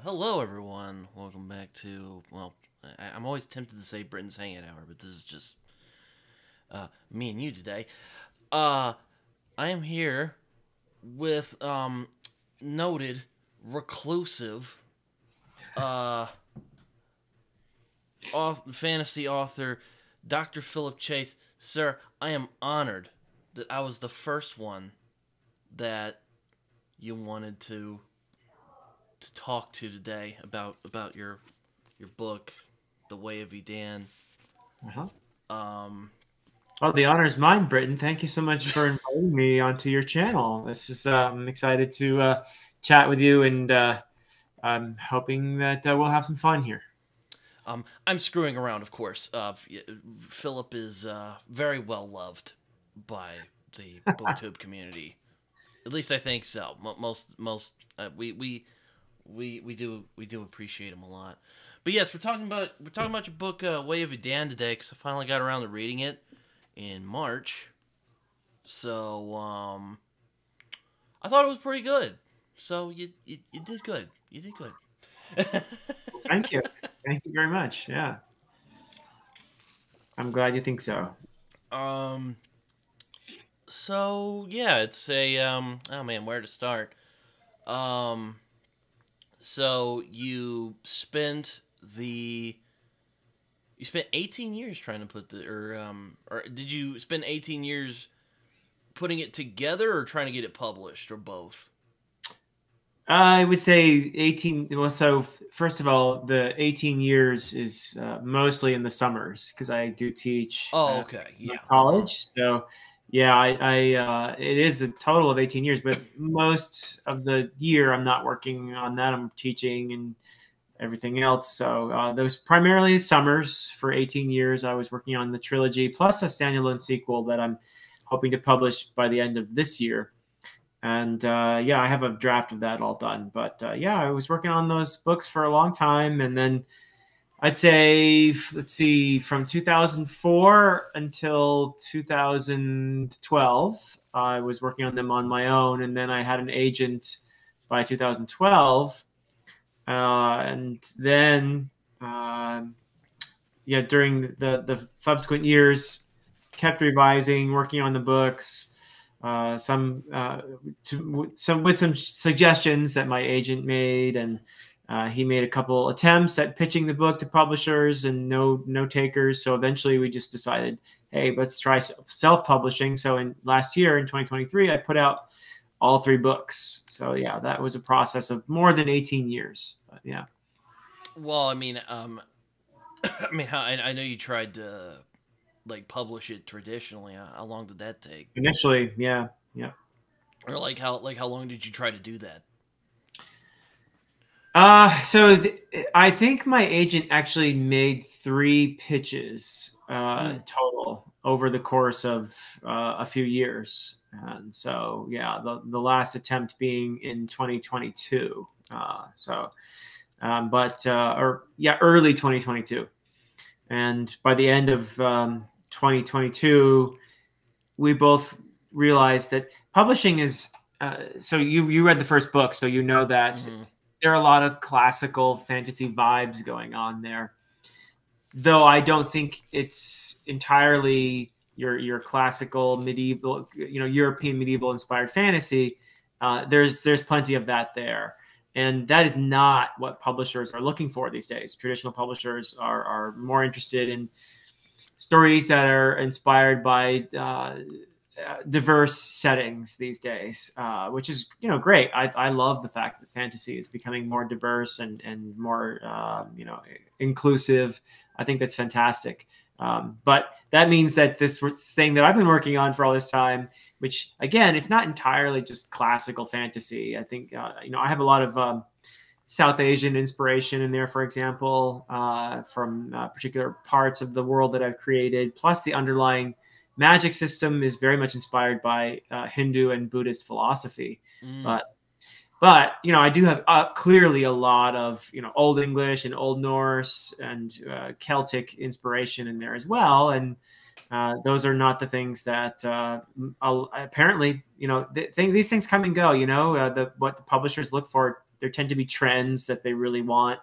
Hello, everyone. Welcome back to, I'm always tempted to say Britain's Hangout Hour, but this is just me and you today. Uh, I am here with noted reclusive uh, fantasy author Dr. Philip Chase. Sir, I am honored that I was the first one that you wanted to talk to today about your book, The Way of Edan. Uh-huh. Um, Oh, the honor is mine, Britton. Thank you so much for inviting me onto your channel. I'm excited to chat with you, and I'm hoping that we'll have some fun here. I'm screwing around, of course. Philip is very well loved by the BookTube community. At least I think so. Most we do appreciate him a lot. But yes, we're talking about your book, Way of Edan today, because I finally got around to reading it in March. So I thought it was pretty good. So you did good. You did good. Well, thank you. Thank you very much. Yeah, I'm glad you think so. um. So yeah, it's a Oh man, where to start? Um. So you spent 18 years trying to put the or did you spend 18 years putting it together or trying to get it published or both? I would say 18. Well, so first of all, the 18 years is mostly in the summers because I do teach Oh, at okay. my Yeah. Uh-huh. college. So, yeah, it is a total of 18 years, but most of the year I'm not working on that. I'm teaching and everything else. So, those primarily summers for 18 years. I was working on the trilogy plus a standalone sequel that I'm hoping to publish by the end of this year. And yeah, I have a draft of that all done. But yeah, I was working on those books for a long time. And then I'd say, let's see, from 2004 until 2012, I was working on them on my own. And then I had an agent by 2012. And then, yeah, during the subsequent years, kept revising, working on the books some with some suggestions that my agent made, and he made a couple attempts at pitching the book to publishers, and no takers. So eventually, we just decided, hey, let's try self-publishing. So in last year, in 2023, I put out all three books. So yeah, that was a process of more than 18 years. But yeah. Well, I mean, I know you tried to like publish it traditionally. How long did that take? Initially, yeah, yeah. Or like how long did you try to do that? I think my agent actually made three pitches Mm. total over the course of a few years, and so yeah, the last attempt being in 2022. Or yeah, early 2022, and by the end of 2022, we both realized that publishing is. So you read the first book, so you know that Mm-hmm. there are a lot of classical fantasy vibes going on there. Though I don't think it's entirely your classical medieval, European medieval inspired fantasy. There's plenty of that there, and that is not what publishers are looking for these days. Traditional publishers are more interested in stories that are inspired by diverse settings these days, which is great. I love the fact that fantasy is becoming more diverse and more inclusive. I think that's fantastic. But that means that this thing that I've been working on for all this time, which again, it's not entirely just classical fantasy. I think I have a lot of South Asian inspiration in there, for example, from particular parts of the world that I've created, plus the underlying magic system is very much inspired by Hindu and Buddhist philosophy. Mm. But I do have clearly a lot of Old English and Old Norse and Celtic inspiration in there as well, and those are not the things that apparently these things come and go. What the publishers look for there tend to be trends that they really want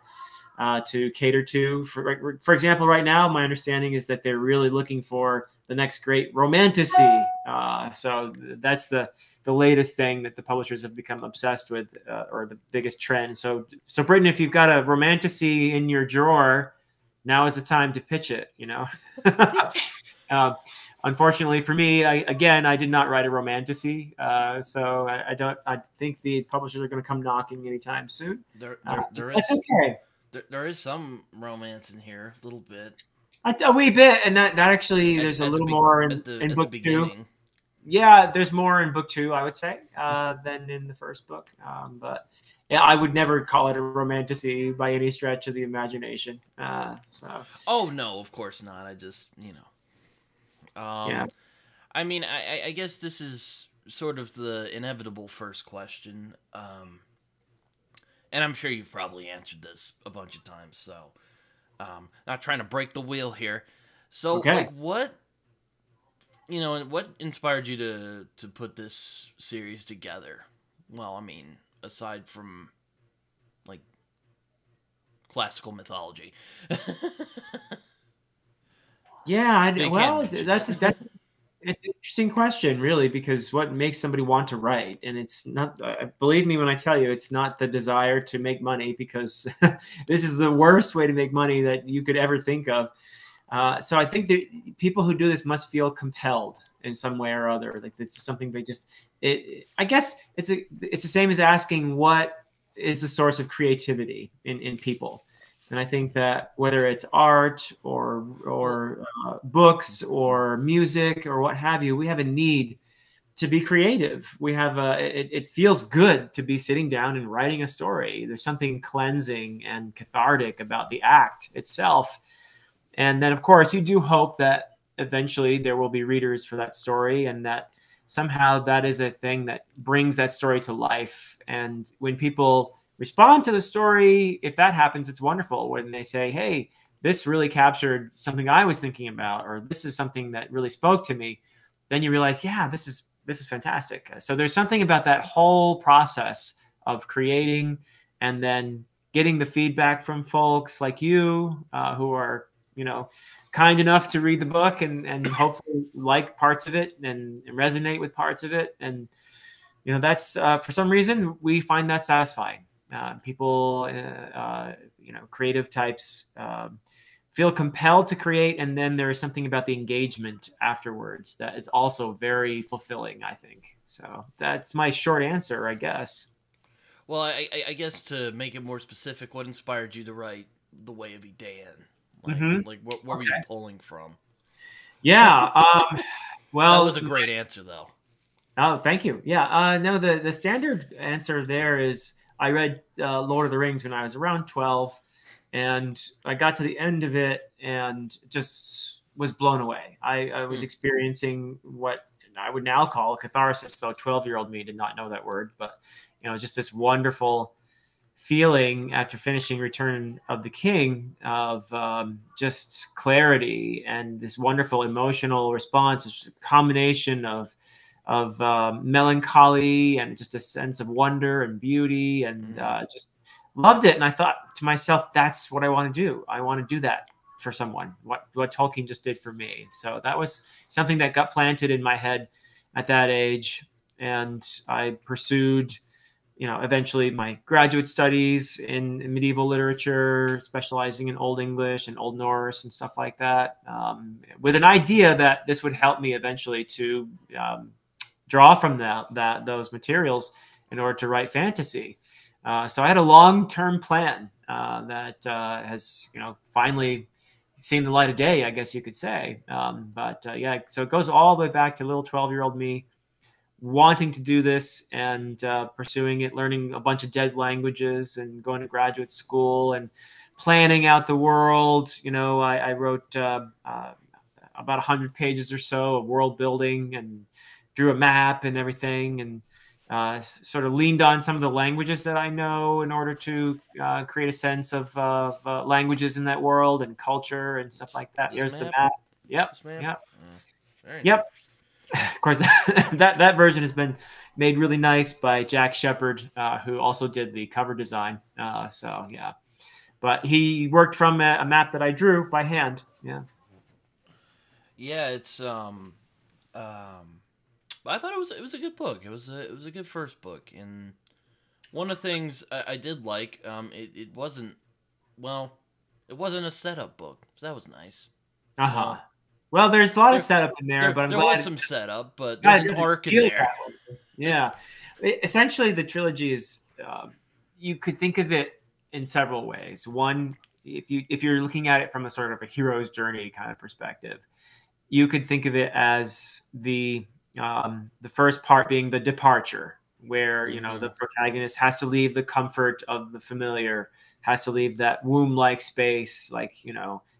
to cater to. For example, right now, my understanding is that they're really looking for the next great romantasy. So that's the latest thing that the publishers have become obsessed with, or the biggest trend. So Britton, if you've got a romantasy in your drawer, now is the time to pitch it. Unfortunately for me, I did not write a romantasy, so I think the publishers are going to come knocking anytime soon. There is. That's okay. There is some romance in here, a little bit. A wee bit, and that actually there's a little more in book 2. Yeah, there's more in book 2, I would say, than in the first book. But yeah, I would never call it a romantasy by any stretch of the imagination. Oh no, of course not. I just yeah. I mean, I guess this is sort of the inevitable first question. And I'm sure you've probably answered this a bunch of times, so not trying to break the wheel here. So, like, what inspired you to put this series together? Well, I mean, aside from like classical mythology. Yeah, that's it's an interesting question, really, because what makes somebody want to write? And it's not, believe me when I tell you, it's not the desire to make money, because this is the worst way to make money that you could ever think of. So I think that people who do this must feel compelled in some way or other. Like it's something they just, I guess it's the same as asking what is the source of creativity in people. And I think that whether it's art or books or music or what have you, we have a need to be creative. We have it feels good to be sitting down and writing a story. There's something cleansing and cathartic about the act itself. And then, of course, you do hope that eventually there will be readers for that story, and that somehow that is a thing that brings that story to life. And when people respond to the story, if that happens, it's wonderful. When they say, hey, this really captured something I was thinking about, or this is something that really spoke to me, then you realize, yeah, this is fantastic. So there's something about that whole process of creating and then getting the feedback from folks like you, who are, kind enough to read the book and hopefully like parts of it and resonate with parts of it. And, that's, for some reason, we find that satisfying. People, creative types feel compelled to create, and then there is something about the engagement afterwards that is also very fulfilling, I think. So that's my short answer, I guess. Well, I guess to make it more specific, what inspired you to write The Way of Edan? Like what were you pulling from? Yeah. Well, that was a great answer, though. Oh, thank you. Yeah. No, the standard answer there is I read Lord of the Rings when I was around 12, and I got to the end of it and just was blown away. I was experiencing what I would now call a catharsis. So 12-year-old me did not know that word, but just this wonderful feeling after finishing Return of the King of just clarity and this wonderful emotional response. It's a combination of melancholy and just a sense of wonder and beauty, and just loved it. And I thought to myself, that's what I want to do. I want to do that for someone, what Tolkien just did for me. So that was something that got planted in my head at that age. And I pursued, eventually my graduate studies in medieval literature, specializing in Old English and Old Norse and stuff like that, with an idea that this would help me eventually to draw from those materials in order to write fantasy. So I had a long-term plan that has, finally seen the light of day, I guess you could say. Yeah, so it goes all the way back to little 12-year-old me wanting to do this and pursuing it, learning a bunch of dead languages and going to graduate school and planning out the world. I wrote about 100 pages or so of world building and drew a map and everything, and sort of leaned on some of the languages that I know in order to create a sense of languages in that world and culture and stuff like that. Here's the map. Yep. Yep. Yep. Of course, that version has been made really nice by Jack Shepard, who also did the cover design. So yeah, but he worked from a map that I drew by hand. Yeah. Yeah, it's I thought it was a good book. It was a good first book, and one of the things I did like, it wasn't, well, it wasn't a setup book, so that was nice. Uh You huh. know, Well, there's a lot of there setup in there, but I'm there was glad, some setup, but there's glad it an doesn't arc in feel there. that way. Yeah. Essentially, the trilogy is you could think of it in several ways. One, if you're looking at it from a sort of a hero's journey kind of perspective, you could think of it as the first part being the departure, where Hmm. the protagonist has to leave the comfort of the familiar, has to leave that womb-like space, like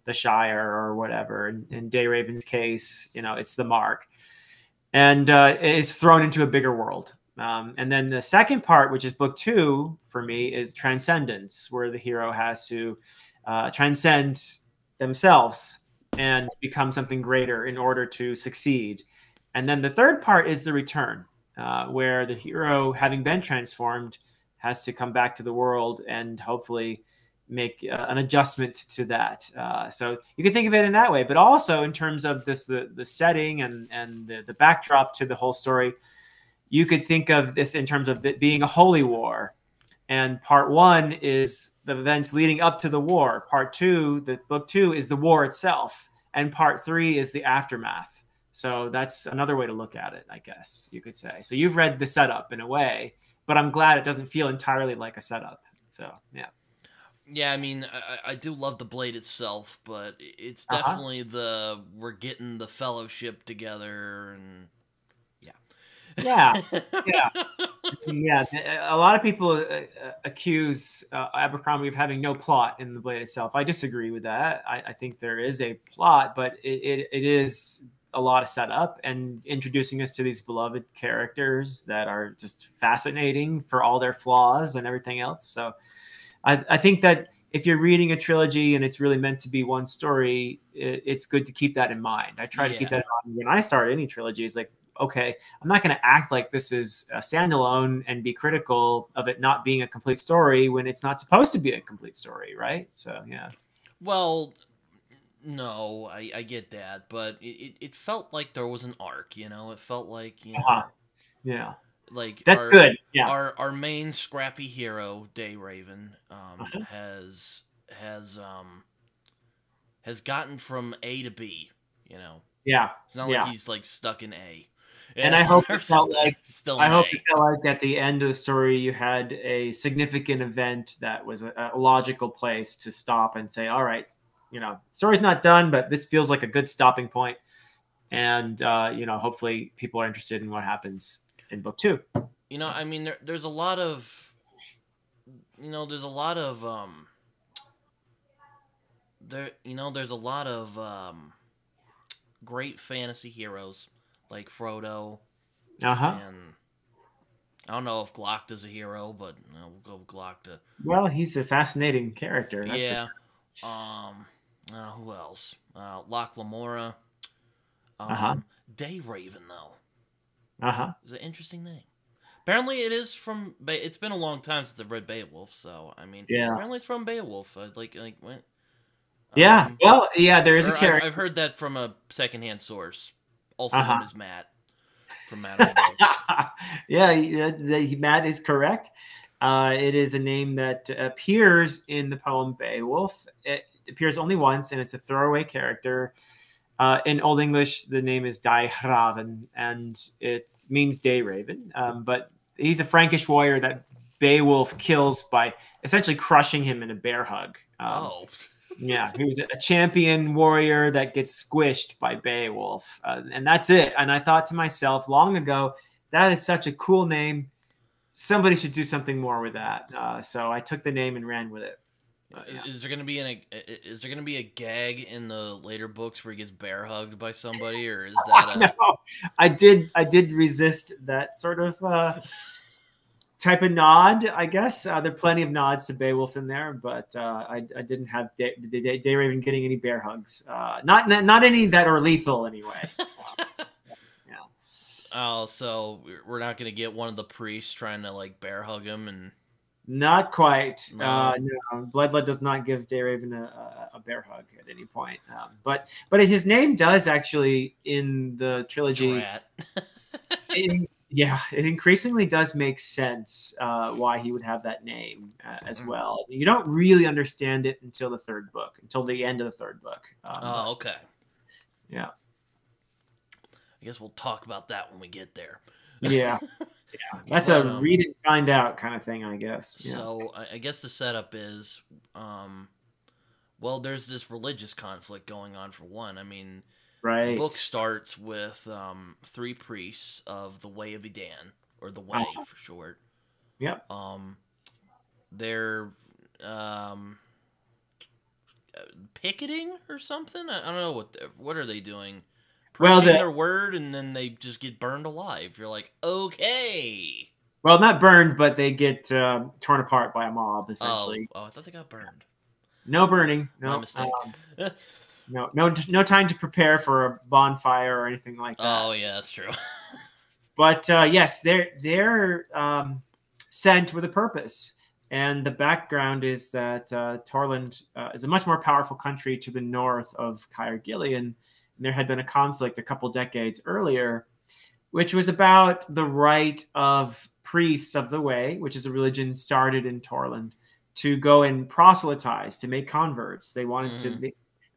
the Shire or whatever. In Dayraven's case, it's the Mark, and is thrown into a bigger world. And then the second part, which is book two for me, is transcendence, where the hero has to transcend themselves and become something greater in order to succeed. And then the third part is the return, where the hero, having been transformed, has to come back to the world and hopefully make an adjustment to that. So you can think of it in that way, but also in terms of the setting and the backdrop to the whole story. You could think of this in terms of it being a holy war, and part one is the events leading up to the war. Part two, the book two, is the war itself, and part three is the aftermath. So that's another way to look at it, I guess you could say. So you've read the setup in a way, but I'm glad it doesn't feel entirely like a setup. So yeah. Yeah, I mean, I do love the blade itself, but it's Uh-huh. definitely we're getting the fellowship together, and Yeah. yeah. Yeah. Yeah, a lot of people accuse Abercrombie of having no plot in the Blade itself. I disagree with that. I think there is a plot, but it is a lot of setup and introducing us to these beloved characters that are just fascinating for all their flaws and everything else. So I think that if you're reading a trilogy and it's really meant to be one story, it's good to keep that in mind. I try to keep Yeah. that in mind when I start any trilogy. It's like, okay, I'm not going to act like this is a standalone and be critical of it not being a complete story when it's not supposed to be a complete story, right? So yeah. Well, no, I get that, but it felt like there was an arc, It felt like, Uh-huh. Yeah, like that's good. Yeah. our main scrappy hero, Day Raven, Uh-huh. has um has gotten from A to B, you know. Yeah. It's not like Yeah. he's like stuck in A. And Yeah, I hope or it felt something. like Still in A. at the end of the story you had a significant event that was a logical place to stop and say, all right, story's not done, but this feels like a good stopping point. And hopefully people are interested in what happens in book two. So I mean there's a lot of there's a lot of there's a lot of great fantasy heroes like Frodo, uh-huh. and I don't know if Glocta's a hero, but we'll go with Glocta. Well, he's a fascinating character, that's for Yeah. sure. Um. Who else? Locke Lamora. Uh-huh. Um. Day Raven though Uh-huh. is an interesting name. Apparently, it is from. It's been a long time since I've read Beowulf, so I mean, Yeah. apparently it's from Beowulf. Like when. Yeah. Well, yeah, there is a Or I've character. heard that from a secondhand source, also known Uh-huh. as Matt from Matt on Books. Yeah, Matt is correct. It is a name that appears in the poem Beowulf. It appears only once, and it's a throwaway character. In Old English, the name is Daihrabn, and it means day raven. But he's a Frankish warrior that Beowulf kills by essentially crushing him in a bear hug. Oh. Yeah, he was a champion warrior that gets squished by Beowulf, and that's it. And I thought to myself long ago, that is such a cool name. Somebody should do something more with that. So I took the name and ran with it. Yeah. Is there gonna be is there gonna be a gag in the later books where he gets bear hugged by somebody, or is that No, a I did resist that sort of type of nod, I guess. There are plenty of nods to Beowulf in there, but I didn't have Day Raven getting any bear hugs. Not any that are lethal anyway. Yeah. Oh, so we're not gonna get one of the priests trying to like bear hug him and Not quite. no No, Bloodlet does not give Dayraven a bear hug at any point. But his name does actually in the trilogy. drat. Yeah, it increasingly does make sense why he would have that name as well. You don't really understand it until the third book, until the end of the third book. Oh, okay. Yeah. I guess we'll talk about that when we get there. Yeah. Yeah. That's But, a read and find out kind of thing, I guess. Yeah. So I guess the setup is, well, there's this religious conflict going on for one. I mean, the book Right. starts with 3 priests of the Way of Edan, or the Way for short. Yep. They're picketing or something. I don't know what are they doing. Well, Preaching their word, and then they just get burned alive. You're like, okay. well, not burned, but they get torn apart by a mob, Oh, essentially. I thought they got burned. No burning. My No. mistake. No time to prepare for a bonfire or anything like that. Oh yeah, that's true. But yes, they're sent with a purpose. And the background is that Torland is a much more powerful country to the north of Caer Gillian. And there had been a conflict a couple decades earlier, which was about the right of priests of the Way, which is a religion started in Torland, to go and proselytize, to make converts. They wanted to be,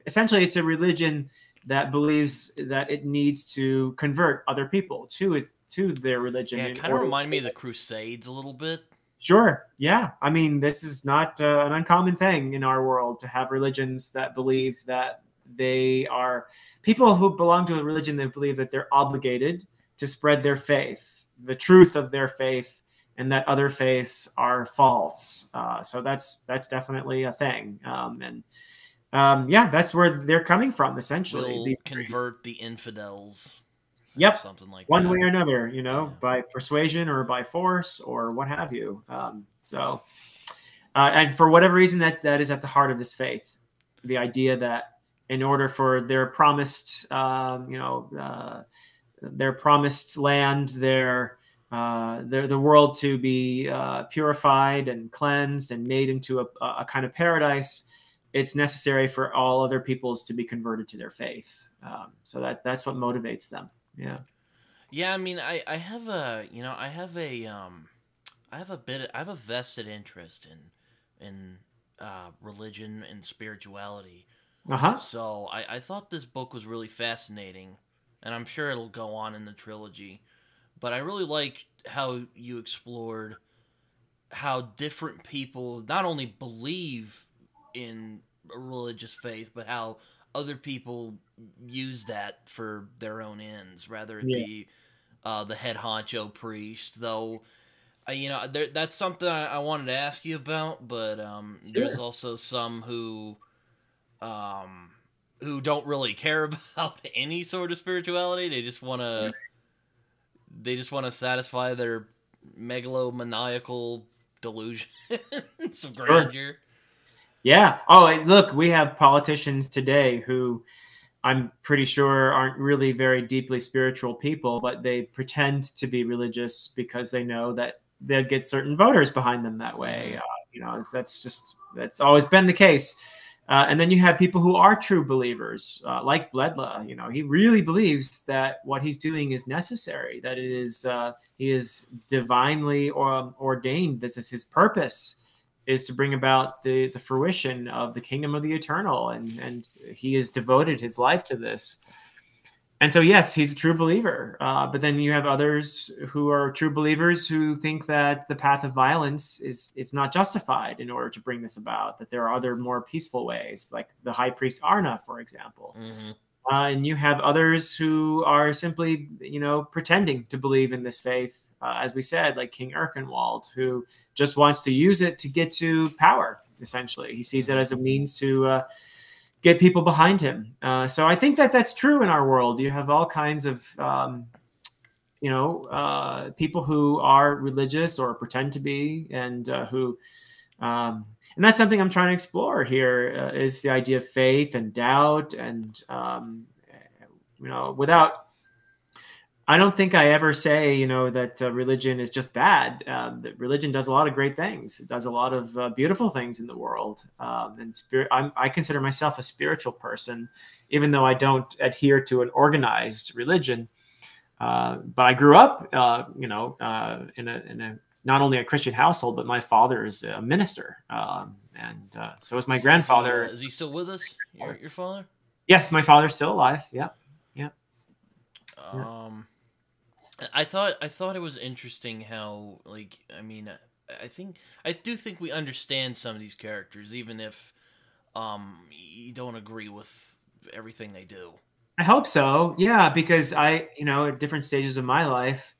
essentially, it's a religion that believes that it needs to convert other people to their religion. Yeah, it kind of reminded me of the Crusades a little bit. Sure. Yeah. I mean, this is not an uncommon thing in our world to have religions that believe that they are people who belong to a religion that believe that they're obligated to spread their faith, the truth of their faith, and that other faiths are false. So that's definitely a thing. Yeah, that's where they're coming from, essentially. We'll these convert the infidels. Yep. Something like one that. way or another, Yeah. by persuasion or by force or what have you. And for whatever reason, that is at the heart of this faith, the idea that in order for their promised, their promised land, the world to be purified and cleansed and made into a kind of paradise, it's necessary for all other peoples to be converted to their faith. So that's what motivates them. Yeah. Yeah, I mean, I have a I have a vested interest in religion and spirituality. Uh-huh. So I thought this book was really fascinating, and I'm sure it'll go on in the trilogy. But I really like how you explored how different people not only believe in a religious faith, but how other people use that for their own ends, rather it be the head honcho priest. Though, that's something I wanted to ask you about, but there's also some who don't really care about any sort of spirituality. They just want to satisfy their megalomaniacal delusions of grandeur. Yeah. Oh, look, we have politicians today who I'm pretty sure aren't really very deeply spiritual people, but they pretend to be religious because they know that they'll get certain voters behind them that way. That's always been the case. And then you have people who are true believers, like Bledla. He really believes that what he's doing is necessary, that it is he is divinely ordained. This is his purpose, is to bring about the fruition of the kingdom of the eternal, and he has devoted his life to this. And so, yes, he's a true believer. But then you have others who are true believers who think that the path of violence is not justified in order to bring this about, that there are other more peaceful ways, like the high priest Arna, for example. Mm-hmm. And you have others who are simply, pretending to believe in this faith, as we said, like King Erkenwald, who just wants to use it to get to power, essentially. He sees it as a means to get people behind him. So I think that that's true in our world. You have all kinds of, people who are religious or pretend to be, and and that's something I'm trying to explore here, is the idea of faith and doubt, and without I don't think I ever say, that religion is just bad. That religion does a lot of great things. It does a lot of beautiful things in the world. And I consider myself a spiritual person, even though I don't adhere to an organized religion. But I grew up, in a not only a Christian household, but my father is a minister, and so is my grandfather. Is he still with us? Your father? Yes, my father's still alive. Yeah, yeah, yeah. Um, I thought it was interesting how, like, I mean, I do think we understand some of these characters, even if you don't agree with everything they do. I hope so. Yeah, because at different stages of my life,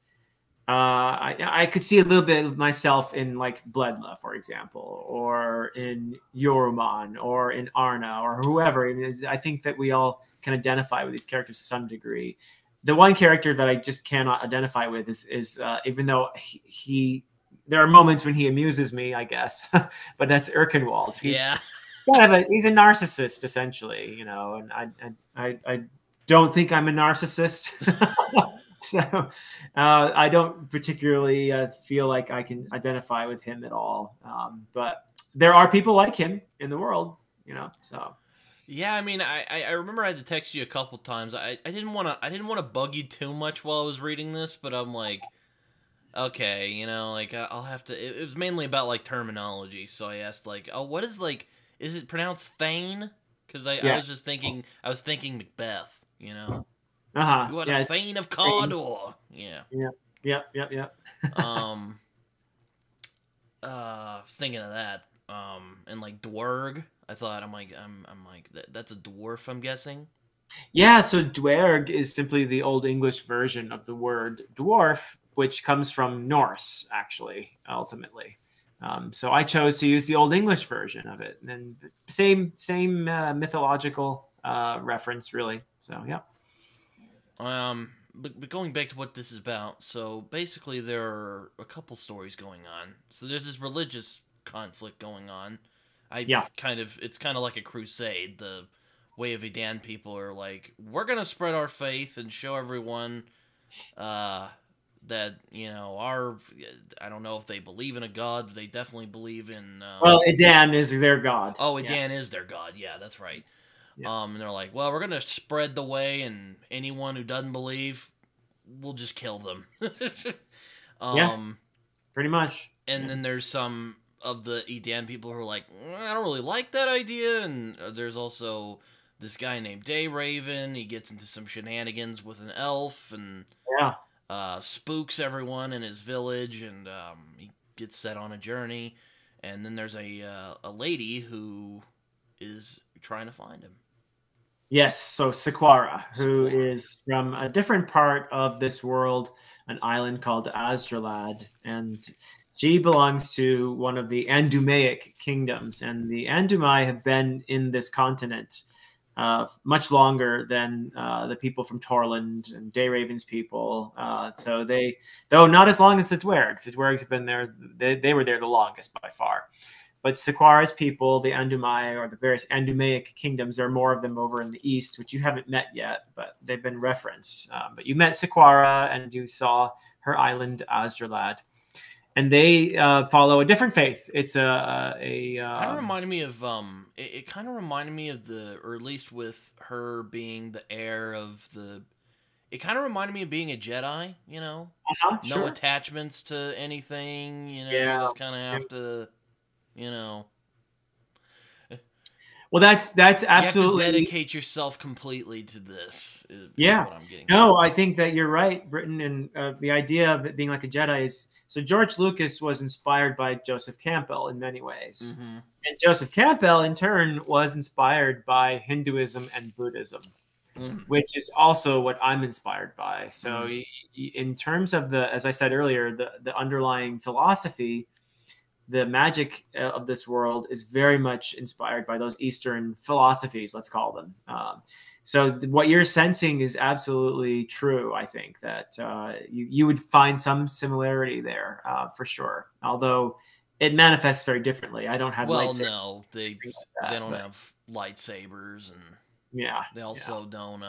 I could see a little bit of myself in like Bledla, for example, or in Yoruman, or in Arna, or whoever. I think that we all can identify with these characters to some degree. The one character that I just cannot identify with is even though there are moments when he amuses me, I guess, but that's Erkenwald. Yeah. He's a narcissist essentially, and I don't think I'm a narcissist. So I don't particularly feel like I can identify with him at all. But there are people like him in the world, so. Yeah, I mean, I remember I had to text you a couple times. I didn't want to bug you too much while I was reading this, but I'm like, okay, like I'll have to. It was mainly about like terminology, so I asked like, oh, what is like, is it pronounced Thane? Because I was Yes. just thinking, I was thinking Macbeth, Uh-huh. You are the Yeah, Thane of Cawdor. Yeah. yeah. Yep. Yep. Yep. Um. I was thinking of that. And like dwerg. I'm like that's a dwarf. I'm guessing. Yeah, so dwerg is simply the Old English version of the word dwarf, which comes from Norse, actually, ultimately. So I chose to use the Old English version of it, and same mythological reference, really. So yeah. But going back to what this is about, so basically there are a couple stories going on. So there's this religious conflict going on. Yeah. It's kind of like a crusade. The Way of Edan people are like, we're gonna spread our faith and show everyone, that our, I don't know if they believe in a god, but they definitely believe in. Well, Edan is their god. Oh, Yeah. Edan is their god. Yeah, that's right. Yeah. And they're like, well, we're gonna spread the way, and anyone who doesn't believe, we'll just kill them. Yeah. um, Pretty much. and Yeah. then there's some of the Edan people who are like, I don't really like that idea. And there's also this guy named Day Raven. He gets into some shenanigans with an elf and Yeah. spooks everyone in his village, and he gets set on a journey. And then there's a lady who is trying to find him. Yes, so Sequara, who Sequara. is from a different part of this world, an island called Azralad, and she belongs to one of the Andumaic kingdoms, and the Andumai have been in this continent much longer than the people from Torland and Dayraven's people. Though not as long as the Dwergs. The Dwergs have been there; they were there the longest by far. But Sequara's people, the Andumai or the various Andumaic kingdoms, there are more of them over in the east, which you haven't met yet, but they've been referenced. But you met Sequara and you saw her island, Azralad. And they follow a different faith. It's Kind of reminded me of it kind of reminded me of or at least with her being the heir of the. It kind of reminded me of being a Jedi, no sure. attachments to anything, you Yeah. just kind of have to, you know, Well, that's absolutely. You have to dedicate yourself completely to this. Is Yeah. what I'm getting. No, I think that you're right, Britton. And the idea of it being like a Jedi is so George Lucas was inspired by Joseph Campbell in many ways. Mm-hmm. And Joseph Campbell, in turn, was inspired by Hinduism and Buddhism, which is also what I'm inspired by. So, in terms of as I said earlier, the underlying philosophy, the magic of this world is very much inspired by those Eastern philosophies, let's call them. So what you're sensing is absolutely true. I think that you would find some similarity there for sure. Although it manifests very differently. I don't have lightsabers. No, they don't have lightsabers, and yeah, they also don't.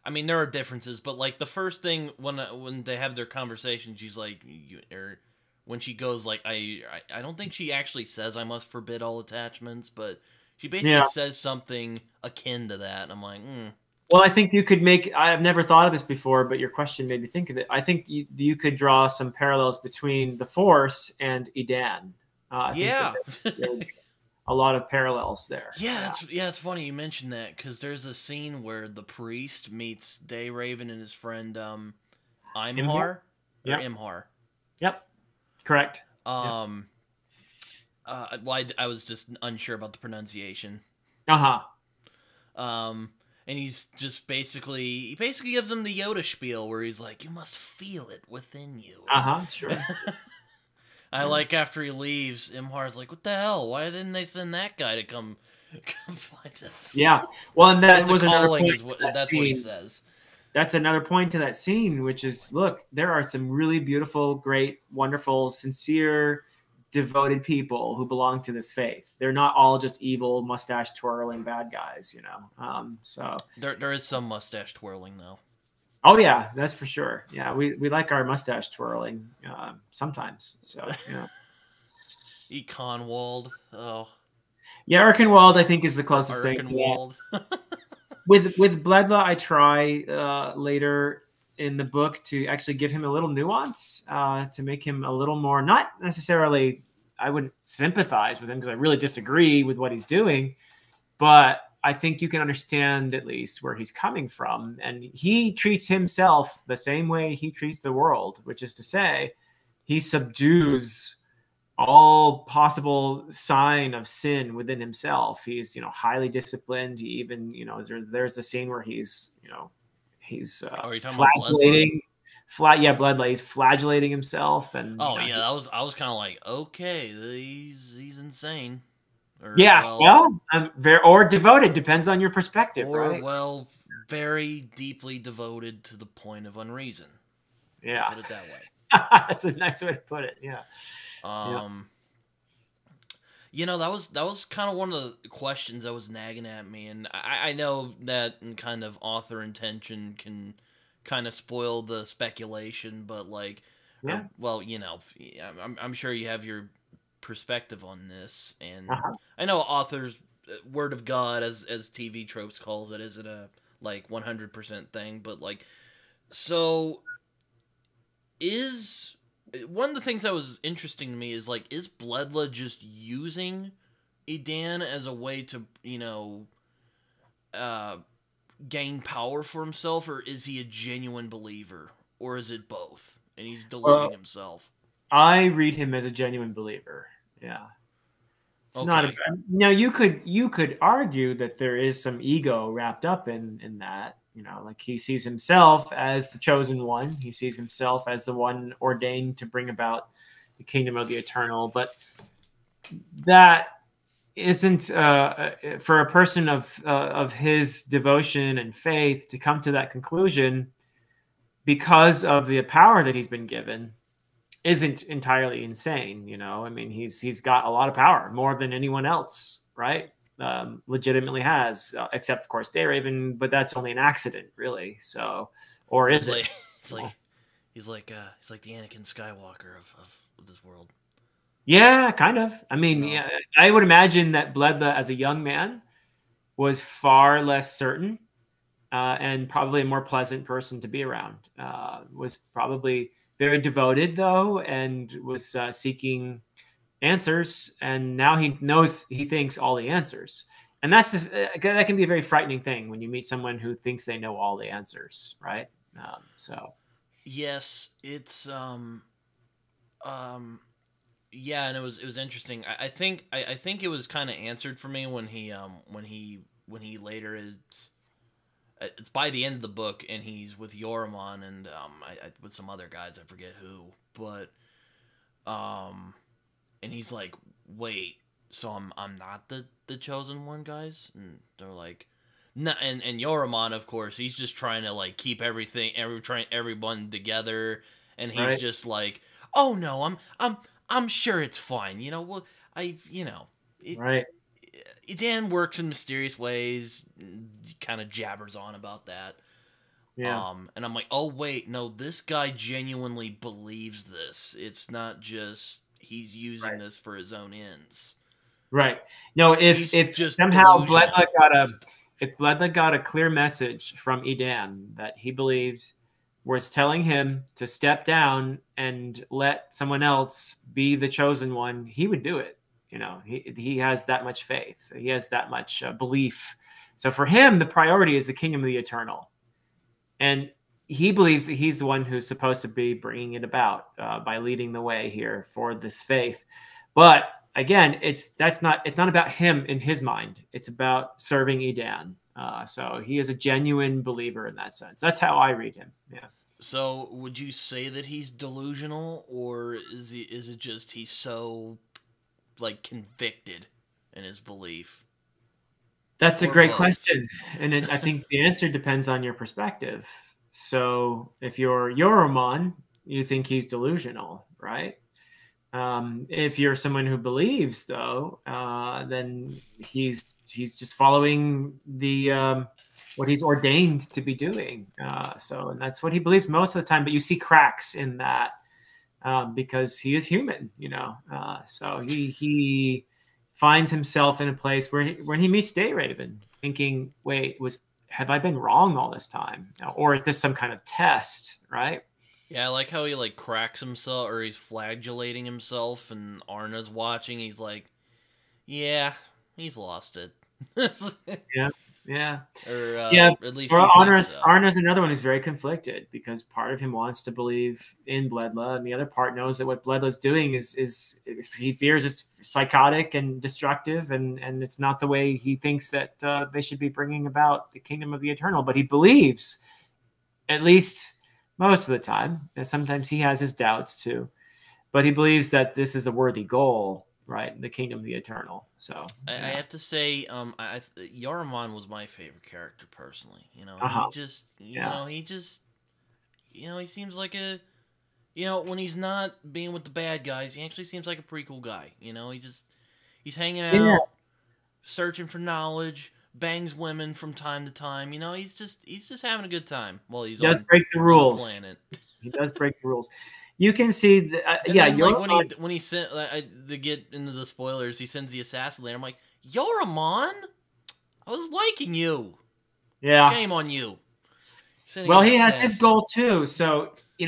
I mean, there are differences, but like the first thing when they have their conversation, she's like, or when she goes like, I don't think she actually says I must forbid all attachments, but she basically Yeah. says something akin to that. And I'm like, Well, I think you could make. I've never thought of this before, but your question made me think of it. I think you could draw some parallels between the Force and Edan. I think that yeah. there would be a lot of parallels there. Yeah, Yeah. it's funny you mentioned that because there's a scene where the priest meets Day Raven and his friend Imhar? Imhar or Yep. Imhar. Yep. Correct. Yep. Um, well, I was just unsure about the pronunciation. Uh huh. And he's just he basically gives him the Yoda spiel where he's like, "You must feel it within you." Uh huh. Sure. I Yeah. like after he leaves, Imhar's like, "What the hell? Why didn't they send that guy to come find us?" Yeah. Well, and that It's a was another calling, point is to what that that's what he scene. says. That's another point to that scene, which is, look, there are some really beautiful, great, wonderful, sincere, devoted people who belong to this faith. They're not all just evil, mustache twirling bad guys, you know. So There is some mustache twirling though. oh yeah, that's for sure. Yeah, we like our mustache twirling sometimes. So yeah. Econwald. Oh, Yeah, Erkenwald, I think, is the or closest thing to that. Arkenwald. With Bledla, I try later in the book to actually give him a little nuance to make him a little more, not necessarily, I wouldn't sympathize with him because I really disagree with what he's doing, but I think you can understand at least where he's coming from. And he treats himself the same way he treats the world, which is to say, he subdues all possible sign of sin within himself. He's, highly disciplined. He even, there's the scene where he's Are you talking about Bledla? flagellating, bloodlight. He's flagellating himself, and Oh yeah, I was kind of like, okay, he's insane, or yeah. well, Well, I'm very or devoted, depends on your perspective, or right? well, very deeply devoted to the point of unreason. Yeah, Put it that way. that's a nice way to put it. Yeah, yeah, That was kind of one of the questions that was nagging at me, and I know that in kind of author intention can kind of spoil the speculation, but like, yeah. well, I'm sure you have your perspective on this, and Uh-huh. I know authors' word of God, as TV tropes calls it, isn't a like 100% thing, but like, so is one of the things that was interesting to me is like, is Bledla just using Edan as a way to uh, gain power for himself, or is he a genuine believer, or is it both, and he's deluding himself? I read him as a genuine believer. Yeah. It's not a Okay, now you could argue that there is some ego wrapped up in that, like he sees himself as the chosen one. He sees himself as the one ordained to bring about the kingdom of the eternal. But that isn't for a person of his devotion and faith to come to that conclusion because of the power that he's been given isn't entirely insane. I mean, he's got a lot of power, more than anyone else, right? Legitimately has, except of course Day Raven, but that's only an accident, really. So, or is he's it? like he's like he's like the Anakin Skywalker of this world. Yeah, kind of. I mean, No, yeah, I would imagine that Bledla, as a young man, was far less certain and probably a more pleasant person to be around. Was probably very devoted though, and was seeking answers, and now he knows, he thinks all the answers, and that can be a very frightening thing when you meet someone who thinks they know all the answers, right? So yes, it's um yeah, and it was interesting. I think it was kind of answered for me when he later is. It's by the end of the book, and he's with Yoramon and with some other guys, I forget who, but um, and he's like, wait, so I'm not the chosen one, guys, and they're like, no, and Yoramon, of course, he's just trying to like keep everyone together, and he's right, just like, oh no, I'm sure it's fine, well, it, right. Dan works in mysterious ways, kind of jabbers on about that. Yeah. And I'm like, oh wait, no, this guy genuinely believes this. It's not just he's using Right. this for his own ends. Right. No, He's if just somehow delusional. Bledla got a clear message from Edan that he believed was telling him to step down and let someone else be the chosen one, he would do it. He has that much faith. He has that much belief. So for him, the priority is the kingdom of the eternal, and he believes that he's the one who's supposed to be bringing it about by leading the way here for this faith. But again, it's not about him in his mind. It's about serving Edan. So he is a genuine believer in that sense. That's how I read him. Yeah. So would you say that he's delusional, or is it just he's so like convicted in his belief? That's a Or great both? question. And I think the answer depends on your perspective. So if you're Yoraman, you think he's delusional, right? If you're someone who believes, though, then he's just following the what he's ordained to be doing. And that's what he believes most of the time. But you see cracks in that because he is human, so he finds himself in a place where when he meets Dayraven, thinking, "Wait, have I been wrong all this time, or is this some kind of test?" Right? Yeah, I like how he like cracks himself or he's flagellating himself and Arna's watching. He's like, yeah, he's lost it. Yeah, yeah. Or Yeah, at least or he thinks so. Arna's another one who's very conflicted because part of him wants to believe in Bledla, and the other part knows that what Bledla's doing is if he fears is psychotic and destructive, and it's not the way he thinks that they should be bringing about the kingdom of the eternal. But he believes, at least most of the time, and sometimes he has his doubts too. But he believes that this is a worthy goal, right? The kingdom of the eternal. So I yeah, have to say, Yaramon was my favorite character personally. He uh-huh. just, Yeah, he seems like a, when he's not being with the bad guys, he actually seems like a pretty cool guy. He's hanging yeah. out, searching for knowledge, bangs women from time to time. He's just having a good time while he's He does on break the on the rules. planet. He does break the rules. You can see, And yeah, then like you're when he sent to get into the spoilers, he sends the assassin later. I'm like, Yoramon, I was liking you. yeah. Shame on you. Sending Well, an he has his assassin. goal too. So he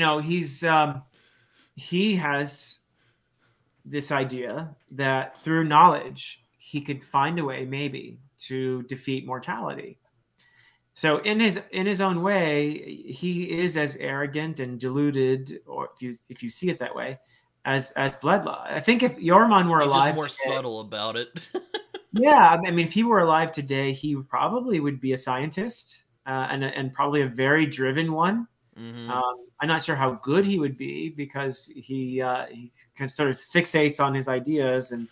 has this idea that through knowledge he could find a way maybe to defeat mortality. So in his own way, he is as arrogant and deluded, or if you see it that way, as Bledla. I think if Yorman were He's just alive more today, subtle about it. yeah, I mean, if he were alive today, he probably would be a scientist and probably a very driven one. hmm I'm not sure how good he would be because he sort of fixates on his ideas, and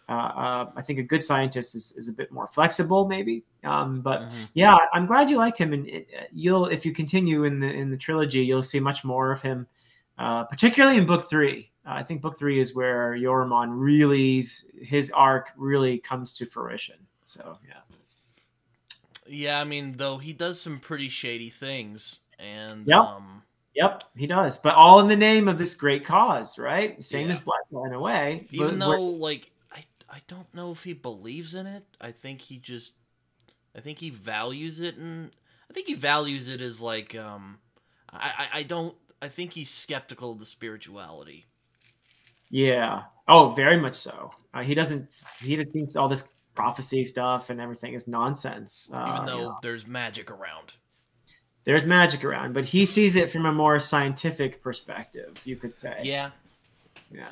I think a good scientist is a bit more flexible, maybe. But hmm yeah, I'm glad you liked him, and you'll if you continue in the trilogy, you'll see much more of him, particularly in book 3. I think book 3 is where Yoramon really his arc really comes to fruition. So yeah. Yeah, I mean, though he does some pretty shady things, and Yep. Yep, he does, but all in the name of this great cause, right? Same yeah. as Blackmore in a way, Even but where, though like I don't know if he believes in it. I think he values it, and I think he values it as like I don't I think he's skeptical of the spirituality. yeah, oh, very much so. He doesn't. He thinks all this prophecy stuff and everything is nonsense. Even though there's magic around. There's magic around, but he sees it from a more scientific perspective, you could say. Yeah. Yeah,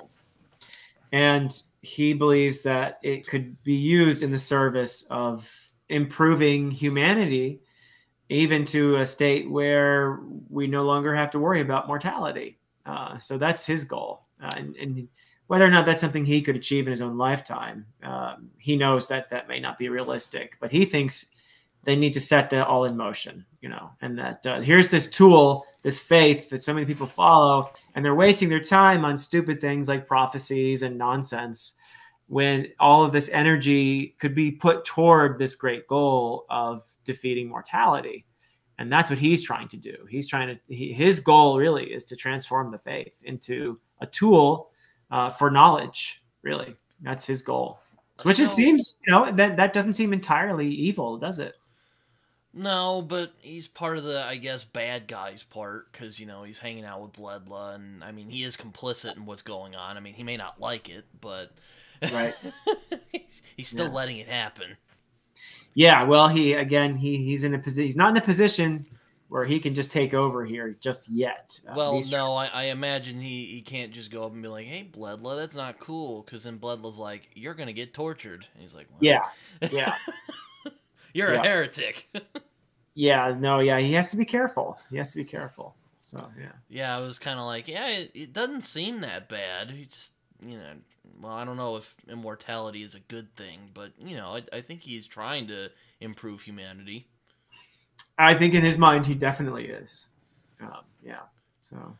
and he believes that it could be used in the service of improving humanity, even to a state where we no longer have to worry about mortality. So that's his goal. And whether or not that's something he could achieve in his own lifetime, he knows that that may not be realistic, but he thinks they need to set that all in motion, and that here's this tool, this faith that so many people follow, and they're wasting their time on stupid things like prophecies and nonsense when all of this energy could be put toward this great goal of defeating mortality. And that's what he's trying to do. He's trying to, his goal really is to transform the faith into a tool for knowledge. Really, that's his goal. Which just seems, that doesn't seem entirely evil, does it? No, but he's part of the, I guess, bad guys part, because, he's hanging out with Bledla, and, I mean, he is complicit in what's going on. I mean, he may not like it, but right. he's still letting it happen. Yeah, well, he's in a position. He's not in a position where he can just take over here just yet. Well, no, I imagine he can't just go up and be like, "Hey, Bledla, that's not cool," because then Bledla's like, "You're gonna get tortured." And he's like, well, "Yeah, you're a heretic." He has to be careful. So yeah, I was kind of like, it doesn't seem that bad. He just, well, I don't know if immortality is a good thing, but I think he's trying to improve humanity. I think in his mind he definitely is. So.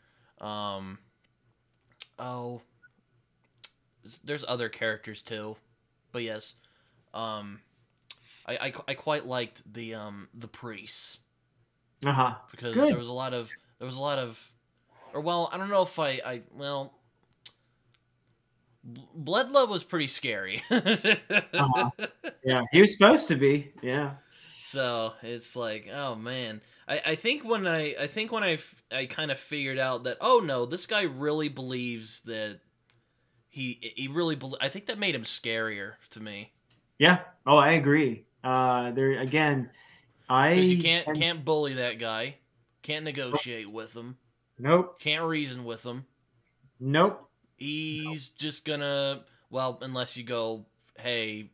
Oh, there's other characters too, but yes, I quite liked the priests. Because Good. there was a lot of, or well, I don't know if Bledla was pretty scary. Yeah, he was supposed to be. Yeah. So it's like, oh man, I think when I kind of figured out that, oh no, this guy really believes that he really I think that made him scarier to me. Yeah. Oh, I agree. There again, you can't bully that guy, can't negotiate with him. Nope. Can't reason with him. Nope. He's just gonna, well, unless you go, hey,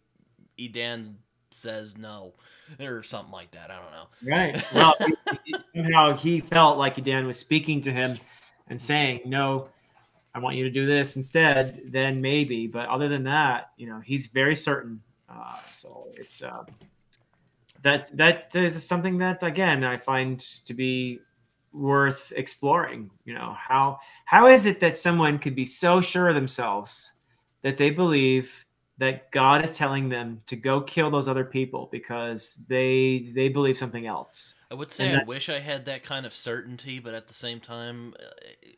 Edan says no, or something like that. I don't know. Right. Well, somehow he felt like Edan was speaking to him and saying, "No, I want you to do this instead." Then maybe, but other than that, he's very certain. So it's that is something that, again, I find to be worth exploring. How is it that someone could be so sure of themselves that they believe that God is telling them to go kill those other people because they believe something else? I would say I wish I had that kind of certainty, but at the same time,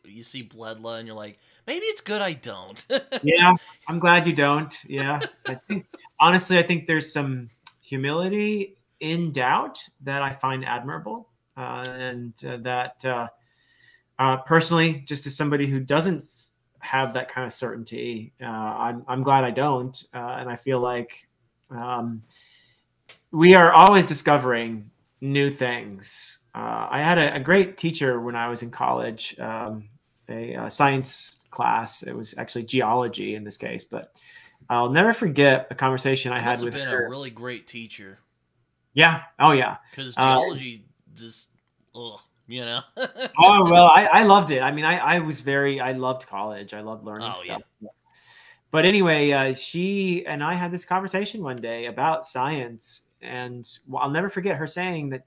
you see Bledla and you're like, maybe it's good I don't. Yeah, I'm glad you don't. Yeah, honestly, I think there's some humility in doubt that I find admirable, and that personally, just as somebody who doesn't have that kind of certainty, I'm glad I don't, and I feel like we are always discovering new things. I had a great teacher when I was in college, a science class. It was actually geology in this case, but I'll never forget a conversation I had with her. Must have been a really great teacher. Yeah. Oh, yeah. Because geology just, ugh. Oh, well, I loved it. I mean, I loved college. I loved learning stuff. Yeah. But anyway, she and I had this conversation one day about science, and I'll never forget her saying that,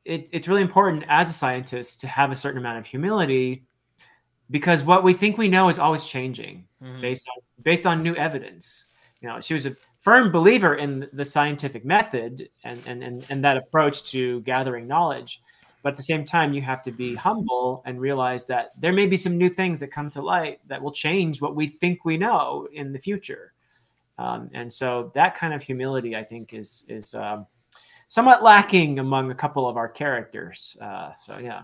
it's really important as a scientist to have a certain amount of humility, because what we think we know is always changing based on new evidence. She was a firm believer in the scientific method and that approach to gathering knowledge. But at the same time, you have to be humble and realize that there may be some new things that come to light that will change what we think we know in the future. And so that kind of humility, I think, is somewhat lacking among a couple of our characters. So yeah.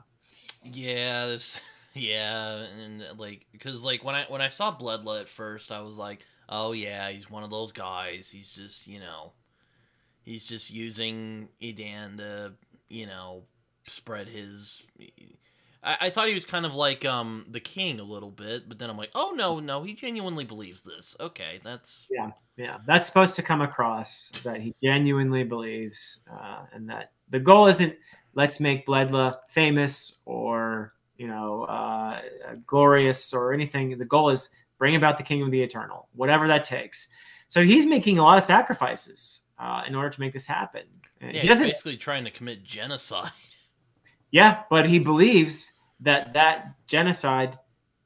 Yeah, and because when I saw Bledla at first, I was like, oh yeah, he's one of those guys. He's just he's just using Edan to spread his. I thought he was kind of like the king a little bit, but then I'm like, oh no, he genuinely believes this. Okay, that's that's supposed to come across that he genuinely believes, and that the goal isn't let's make Bledla famous or glorious or anything. The goal is bring about the kingdom of the eternal, whatever that takes. So he's making a lot of sacrifices in order to make this happen. He's basically trying to commit genocide. Yeah, but he believes that genocide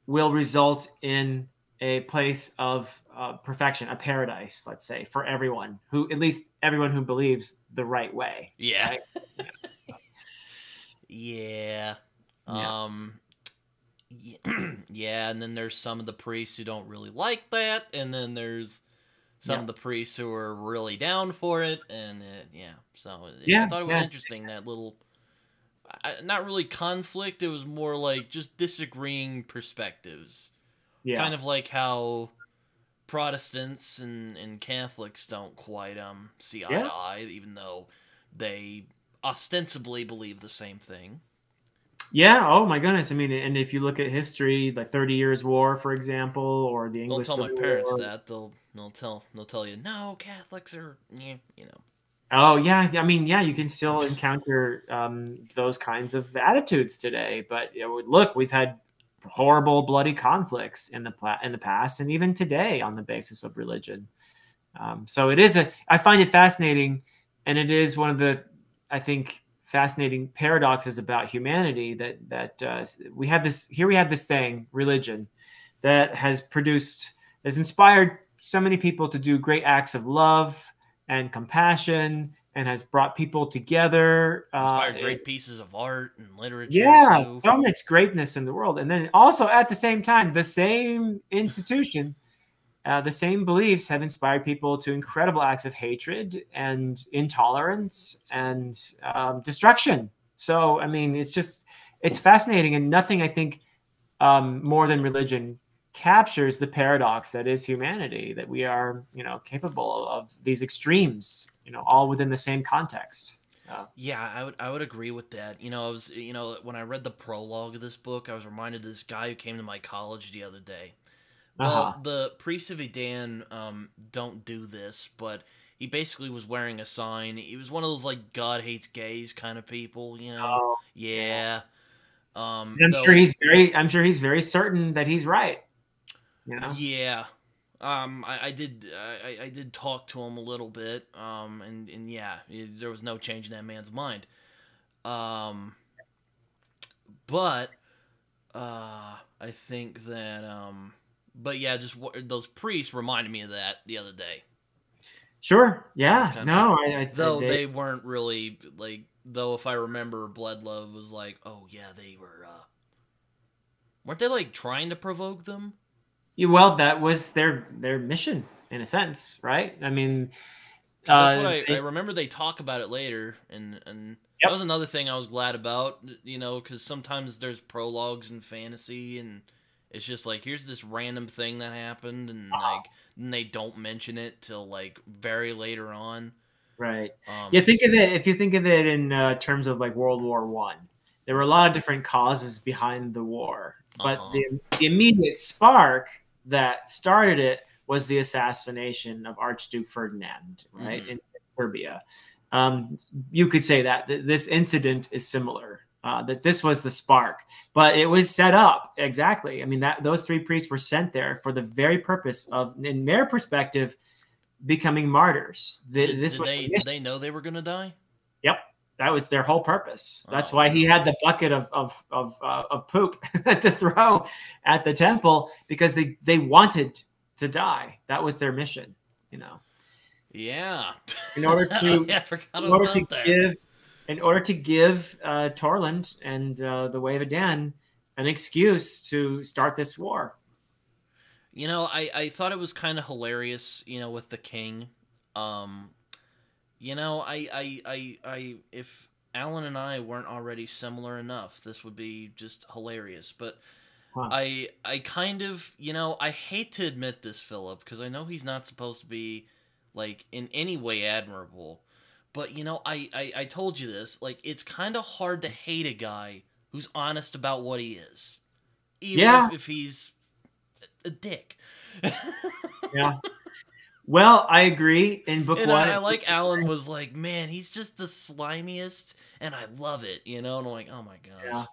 will result in a place of perfection, a paradise, let's say, for everyone at least everyone who believes the right way. Yeah. Right? Yeah. Yeah. Um, yeah, and then there's some of the priests who don't really like that, and then there's some Yeah. of the priests who are really down for it, and yeah. So I Yeah. thought it was Yeah. interesting that little, not really conflict. It was more like just disagreeing perspectives, Yeah. kind of like how Protestants and Catholics don't quite see eye to Yeah. eye, even though they ostensibly believe the same thing. Yeah. Oh my goodness. I mean, and if you look at history, like 30 Years' War, for example, or the Don't English tell my Civil parents War. that. They'll tell you no, Catholics are you know. Oh yeah. I mean, yeah, you can still encounter those kinds of attitudes today. But look, we've had horrible, bloody conflicts in the past, and even today on the basis of religion. So it is I find it fascinating, and it is one of the, I think, fascinating paradoxes about humanity that we have this thing, religion, that has inspired so many people to do great acts of love and compassion, and has brought people together. Inspired great pieces of art and literature Yeah, too. so much greatness in the world, and then also at the same time, the same institution, the same beliefs have inspired people to incredible acts of hatred and intolerance and destruction. So, I mean, it's fascinating, and nothing, I think, more than religion captures the paradox that is humanity, that we are, capable of these extremes, all within the same context. So, Yeah, I would agree with that. I was when I read the prologue of this book, I was reminded of this guy who came to my college the other day. Well, uh-huh. the priests of Edan don't do this, but he basically was wearing a sign. He was one of those like God hates gays kind of people. Oh, yeah. Yeah. And Though I'm sure he's very certain that he's right, you know? yeah. I did talk to him a little bit. And yeah, there was no change in that man's mind. Um, but I think that but yeah, just those priests reminded me of that the other day. Sure. It was Yeah. kind of, No, though they weren't really like, though if I remember, Bloodlove was like, oh yeah, they were weren't they like trying to provoke them? well, that was their mission in a sense, right? I mean, Because that's what I they, remember. They talk about it later, and that was yep. another thing I was glad about. Because sometimes there's prologues in fantasy, and it's just like, here's this random thing that happened, and like then they don't mention it till like very later on. Right. Yeah. Um. Think of it, if you think of it in terms of like World War I, there were a lot of different causes behind the war, Uh but huh. the immediate spark that started it was the assassination of Archduke Ferdinand, right, Mm-hmm. in Serbia. Um, you could say that this incident is similar. That this was the spark, but it was set up exactly. I mean, that those three priests were sent there for the very purpose of, in their perspective, becoming martyrs. Did This did was a they did mission. they know they were gonna die? Yep, that was their whole purpose. That's Oh why he wow. had the bucket of poop to throw at the temple, because they wanted to die. That was their mission. You know, Yeah. in order to I forgot in order to about that. give in order to give Torland and the Way of Edan an excuse to start this war. I thought it was kind of hilarious, with the king. Um, if Alan and I weren't already similar enough, this would be just hilarious. But Huh. I kind of, I hate to admit this, Philip, because I know he's not supposed to be like in any way admirable. But I told you this. Like, it's kind of hard to hate a guy who's honest about what he is, even Yeah, if he's a dick. yeah. Well, I agree. In book And one, I like Alan was like, man, he's just the slimiest, and I love it. And I'm like, oh my yeah. gosh.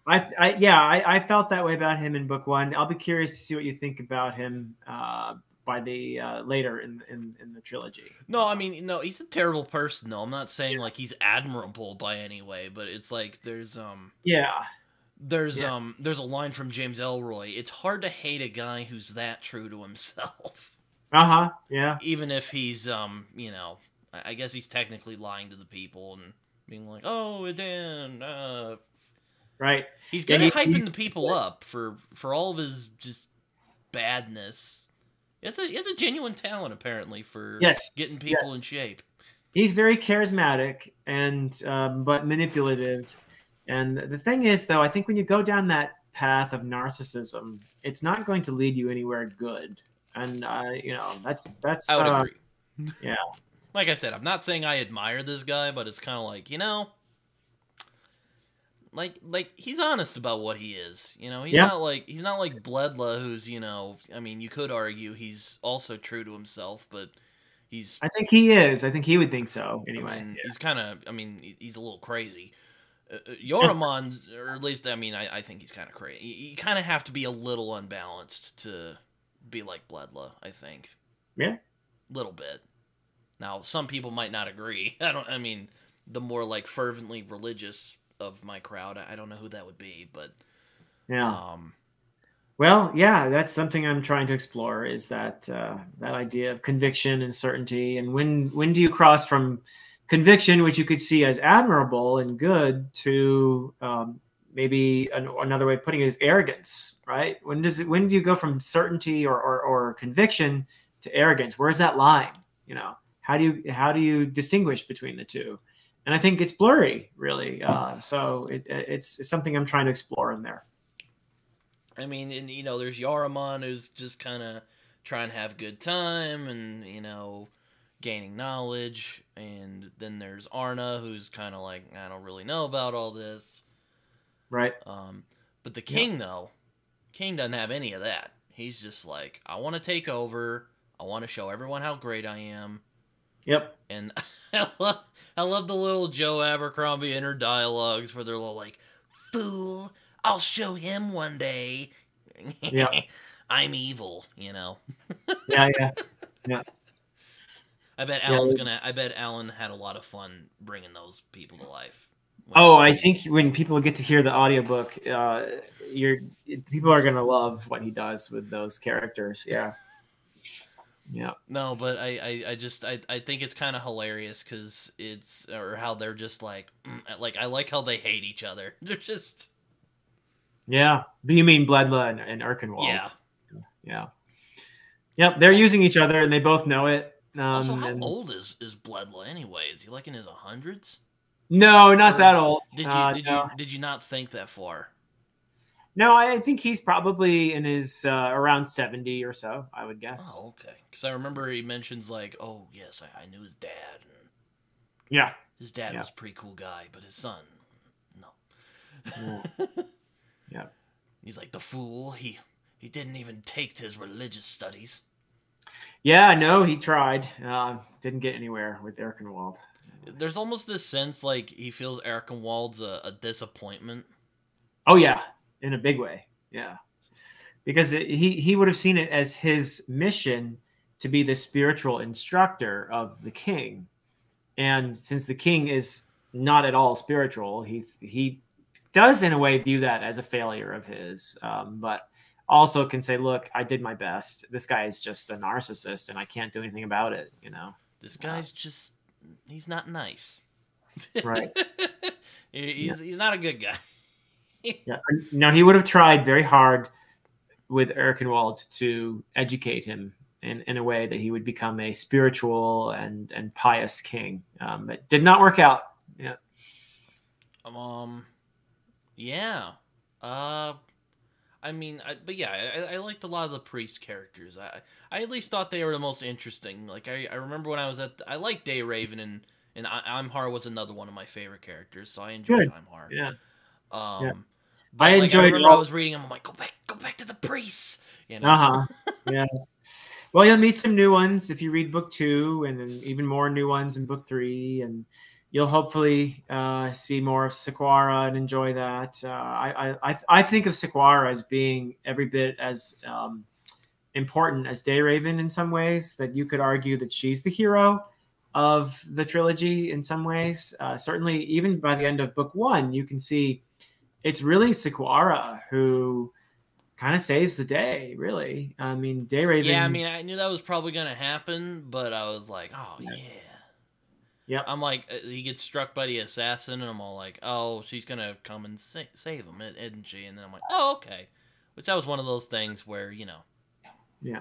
I felt that way about him in book one. I'll be curious to see what you think about him by the later in the trilogy. No, I mean, no, he's a terrible person. No, I'm not saying like he's admirable by any way, but it's like Yeah, there's yeah, um there's a line from James Elroy. It's hard to hate a guy who's that true to himself, yeah, even if he's I guess he's technically lying to the people, and being like, "Oh, Edan." Right. He's Yeah, good at hyping he's the people up for all of his just badness. He has a genuine talent apparently for getting yes, people in yes. shape. He's very charismatic and but manipulative. And the thing is, though, I think when you go down that path of narcissism, it's not going to lead you anywhere good. And I would agree. yeah, Like I said, I'm not saying I admire this guy, but it's kind of like, like he's honest about what he is. yeah. He's not like Bledla, who's I mean, you could argue he's also true to himself, but he's I think he is. I think he would think so I anyway. mean, Yeah. he's kind of I mean, he's a little crazy. Just Yoramon, or at least I mean, I think he's kind of crazy. You kind of have to be a little unbalanced to be like Bledla, I think. yeah, Little bit. Now, some people might not agree. I mean, the more like fervently religious of my crowd, I don't know who that would be, but yeah. um Well, yeah, that's something I'm trying to explore is that idea of conviction and certainty, and when do you cross from conviction, which you could see as admirable and good, to maybe another way of putting it is arrogance, right? When do you go from certainty or conviction to arrogance? Where's that line? How do you distinguish between the two? And I think it's blurry, really. So it's something I'm trying to explore in there. I mean, and there's Yaramon who's just kind of trying to have a good time and gaining knowledge, and then there's Arna who's kind of like, I don't really know about all this. Right. But the Yep. king though, king doesn't have any of that. He's just like, I want to take over. I want to show everyone how great I am. Yep. And I love the little Joe Abercrombie inner dialogues where they're little like, "Fool, I'll show him one day. Yeah. I'm evil." Yeah. Yeah. Yeah. Yeah. I bet Alan had a lot of fun bringing those people to life. Oh, I think when people get to hear the audiobook, people are gonna love what he does with those characters. Yeah. Yeah. No, but I think it's kind of hilarious because it's or how they're just like I like how they hate each other. They're just Yeah. Do you mean Bledla and Erkenwald? yeah. Yeah. Yep. They're using each other and they both know it. Also, how old is Bledla anyway? Is he like in his hundreds? No, not Or that old. No. did you not think that far? No, I think he's probably in his around 70 or so, I would guess. Oh, okay. Because I remember he mentions like, oh yes, I knew his dad. And Yeah. his dad Yeah. was a pretty cool guy, but his son, no. Yeah. Yeah. He's like the fool. He didn't even take to his religious studies. Yeah, no, he tried. Didn't get anywhere with Erkenwald. There's almost this sense like he feels Erkenwald's a disappointment. Oh yeah, in a big way. Yeah, because he would have seen it as his mission to be the spiritual instructor of the king, and since the king is not at all spiritual, he does in a way view that as a failure of his, but also can say, "Look, I did my best. This guy is just a narcissist, and I can't do anything about it." This guy's just he's not nice. Right. He's not a good guy. Yeah. Now he would have tried very hard with Erkenwald to educate him in a way that he would become a spiritual and pious king. It did not work out. Yeah. Yeah. I mean, but yeah, I liked a lot of the priest characters. I at least thought they were the most interesting. Like I remember when I was I liked Day Raven and Imhar was another one of my favorite characters, so I enjoyed Good. Imhar. Yeah. Yeah. I But, enjoyed. I remember I was reading them. I'm like, go back to the priests. Yeah. Well, you'll meet some new ones if you read book 2, and then even more new ones in book 3, and you'll hopefully see more of Sequara and enjoy that. I think of Sequara as being every bit as important as Day Raven in some ways. That you could argue that she's the hero of the trilogy in some ways. Certainly, even by the end of book 1, you can see it's really Sequara who kind of saves the day, really. I mean, Day Raven. Yeah, I mean, I knew that was probably going to happen, but I was like, oh, yeah. Yep. I'm like, he gets struck by the assassin, and I'm all like, oh, she's gonna come and save him, isn't she? And then I'm like, oh, okay. Which that was one of those things where, Yeah. yeah,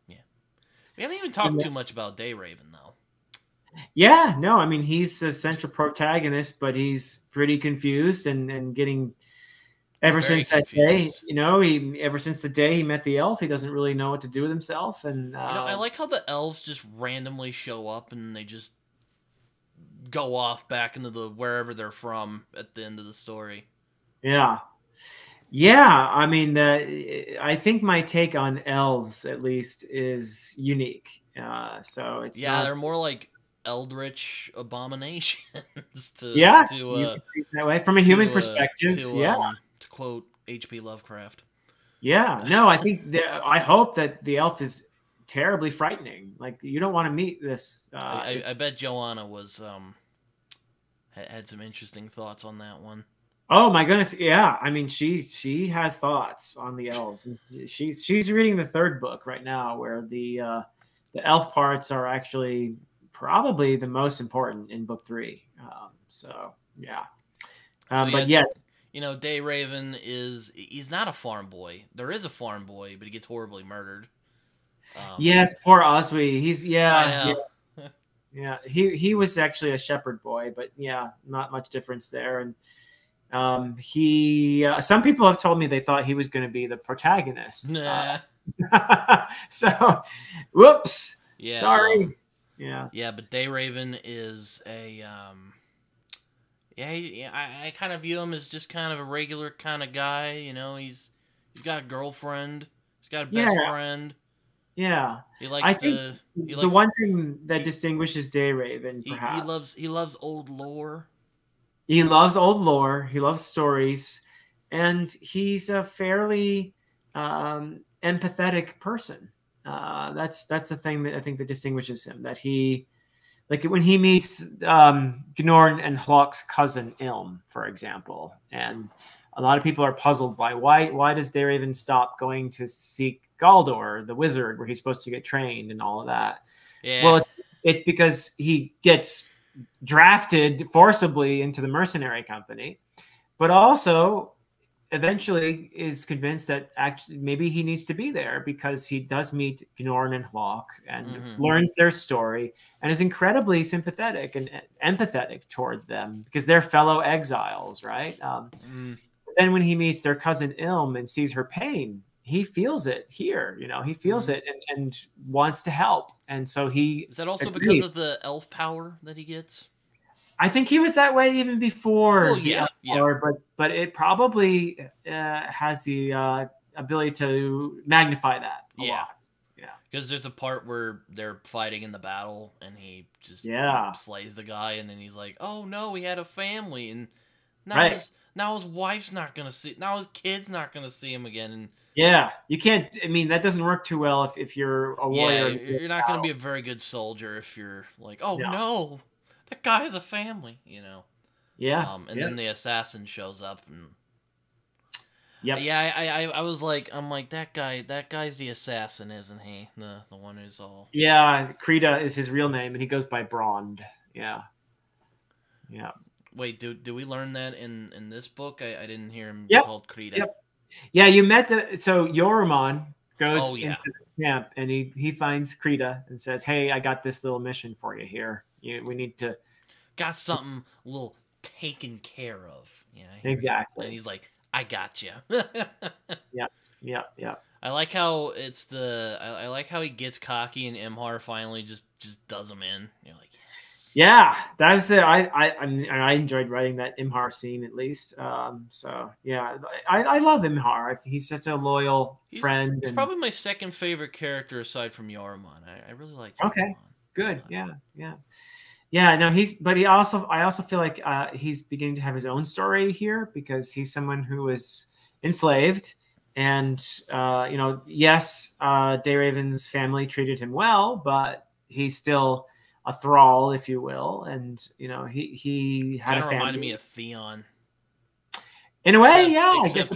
yeah. We haven't even talked too much about Dayraven though. Yeah, no, I mean he's a central protagonist, but he's pretty confused and getting ever Very since that day. confused. He ever since the day he met the elf, he doesn't really know what to do with himself. And I like how the elves just randomly show up and they just go off back into the wherever they're from at the end of the story. yeah, yeah. I mean, I think my take on elves, at least, is unique. So it's not. They're more like eldritch abominations Yeah, to you can see it that way from a human perspective. Yeah, to quote H.P. Lovecraft. yeah. No, I think I hope that the elf is terribly frightening. Like you don't want to meet this. I bet Joanna was had some interesting thoughts on that one. Oh my goodness, yeah. I mean, she has thoughts on the elves. She's reading the third book right now, where the elf parts are actually probably the most important in book 3. So yeah, but yes, Dayraven he's not a farm boy. There is a farm boy, but he gets horribly murdered. Yes, poor Oswey. He's I know. yeah. He was actually a shepherd boy, but yeah, not much difference there. And some people have told me they thought he was going to be the protagonist. Nah. So, whoops. Yeah. Sorry. Yeah. Yeah, but Dayraven is a I kind of view him as just kind of a regular kind of guy. He's got a girlfriend. He's got a best friend. Yeah. He likes the one thing that distinguishes Dayraven, perhaps. He loves old lore. He loves old lore. He loves stories, and he's a fairly empathetic person. That's the thing that I think that distinguishes him. That he, like when he meets Gnorn and Hlok's cousin Ilm, for example, and a lot of people are puzzled by why does Dayraven stop going to seek Galdor, the wizard, where he's supposed to get trained and all of that. Yeah. Well, it's because he gets drafted forcibly into the mercenary company, but also eventually is convinced that actually maybe he needs to be there because he does meet Gnorn and Hlok and learns their story and is incredibly sympathetic and empathetic toward them because they're fellow exiles, right? Then when he meets their cousin Ilm and sees her pain, he feels it here, he feels it and wants to help. And so is that also agrees. Because of the elf power that he gets? I think he was that way even before the power, but it probably has the ability to magnify that a lot. Yeah. Because there's a part where they're fighting in the battle and he just slays the guy and then he's like, oh no, he had a family and now his wife's not going to see, now his kid's not going to see him again. And yeah, you can't. I mean, that doesn't work too well if you're a warrior. Yeah, you're not going to be a very good soldier if you're like, oh no, that guy has a family, Yeah. Then the assassin shows up and. Yep. Yeah, I'm like that guy's the assassin, isn't he? The one who's all. Yeah, Krita is his real name, and he goes by Brond. Yeah. Yeah. Wait, do we learn that in this book? I didn't hear him called Krita. Yep. Yeah, you met so Yoruman goes into the camp and he finds Krita and says, "Hey, I got this little mission for you here. We need to got something a little taken care of." Yeah, exactly. And he's like, "I got you." Yeah. I like how I like how he gets cocky and Imhar finally just does him in. You're like, yes. Yeah, that's it. I enjoyed writing that Imhar scene at least. So yeah, I love Imhar. He's such a loyal friend. He's probably my second favorite character aside from Yaruman. I really like Yaruman. Okay, good. Yeah. No, I also feel like he's beginning to have his own story here because he's someone who was enslaved, and yes, Dayraven's family treated him well, but he's still a thrall, if you will, and he had a family. Reminded me of Theon. In a way, I guess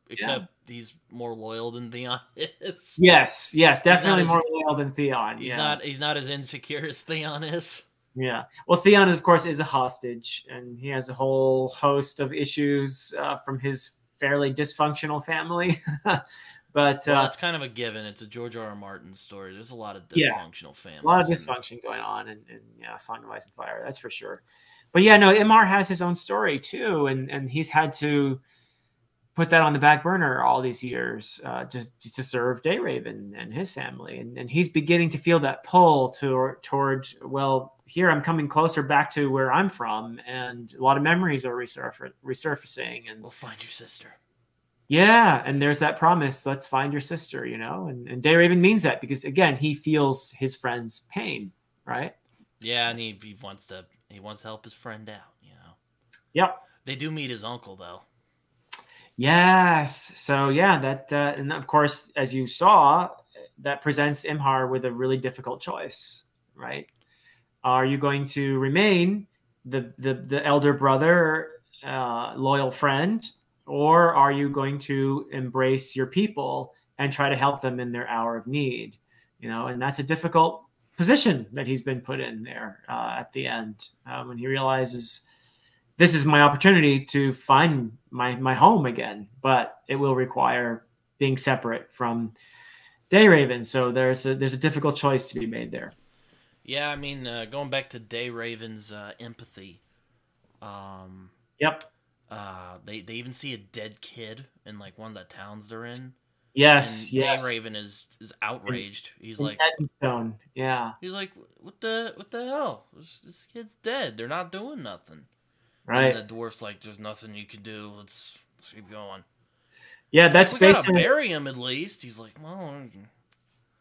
except he's more loyal than Theon is. Yes, definitely more loyal than Theon. He's not as insecure as Theon is. Yeah. Well, Theon, of course, is a hostage, and he has a whole host of issues from his fairly dysfunctional family. But Well, that's kind of a given. It's a George R. R. Martin story. There's a lot of yeah, dysfunctional a lot of families, and dysfunction going on in yeah, Song of Ice and Fire. That's for sure. But yeah, no, Imar has his own story too, and he's had to put that on the back burner all these years to serve Dayraven and his family, and he's beginning to feel that pull towards well, here I'm coming closer back to where I'm from, and a lot of memories are resurfacing, and we'll find your sister. yeah, and there's that promise, let's find your sister, you know, and Dayraven means that because again, he feels his friend's pain, right? Yeah, So, and he wants to help his friend out. You know. yep. They do meet his uncle though. Yes. So yeah, that and of course, as you saw, that presents Imhar with a really difficult choice, right? Are you going to remain the elder brother, loyal friend, or are you going to embrace your people and try to help them in their hour of need? You know, and that's a difficult position that he's been put in there at the end when he realizes this is my opportunity to find my home again, but it will require being separate from Dayraven. So there's a difficult choice to be made there. Yeah, I mean, going back to Dayraven's empathy, um, Yep. they even see a dead kid in like one of the towns they're in, Yes. and Yes. Dayraven is outraged. In Edenstone. Yeah. He's like, what the hell? This kid's dead. They're not doing nothing. And Right. the dwarf's like, there's nothing you can do. Let's keep going. Yeah. He's like, That's we based gotta on. bury him at least. He's like, well,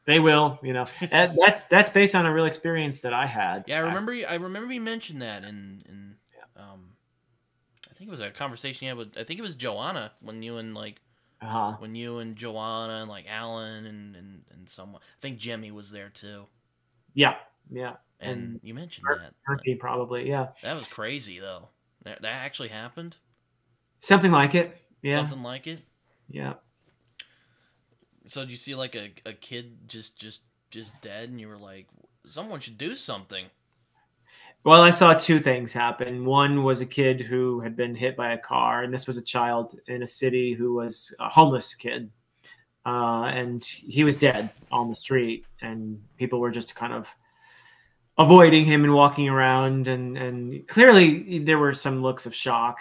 They will. You know. That's based on a real experience that I had. yeah. Actually. I remember you mentioned that in um, I think it was a conversation you had with. I think it was Joanna Uh huh. when you and Joanna and like Alan and someone. I think Jimmy was there too, Yeah. Yeah. and And you mentioned that. Murphy probably. Yeah. That was crazy though. That actually happened. Something like it. Yeah. Something like it. Yeah. So did you see like a kid just dead, and you were like, someone should do something. Well, I saw two things happen. One was a kid who had been hit by a car, and this was a child in a city who was a homeless kid. And he was dead on the street, and people were just kind of avoiding him and walking around. And clearly, there were some looks of shock,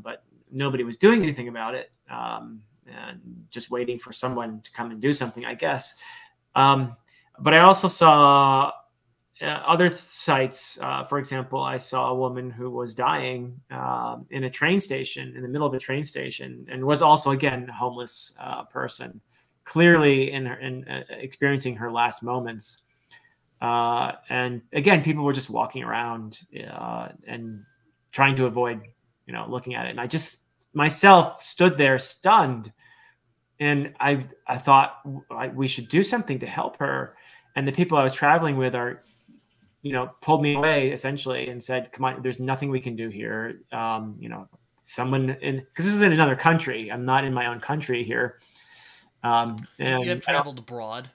but nobody was doing anything about it, and just waiting for someone to come and do something, I guess. But I also saw other sites. For example, I saw a woman who was dying in a train station, in the middle of a train station, and was also again a homeless person, clearly in experiencing her last moments. And again, people were just walking around and trying to avoid, looking at it. And I just myself stood there stunned, and I thought we should do something to help her. And the people I was traveling with are pulled me away essentially and said, "Come on, there's nothing we can do here." Someone because this is in another country. I'm not in my own country here. You have And traveled abroad.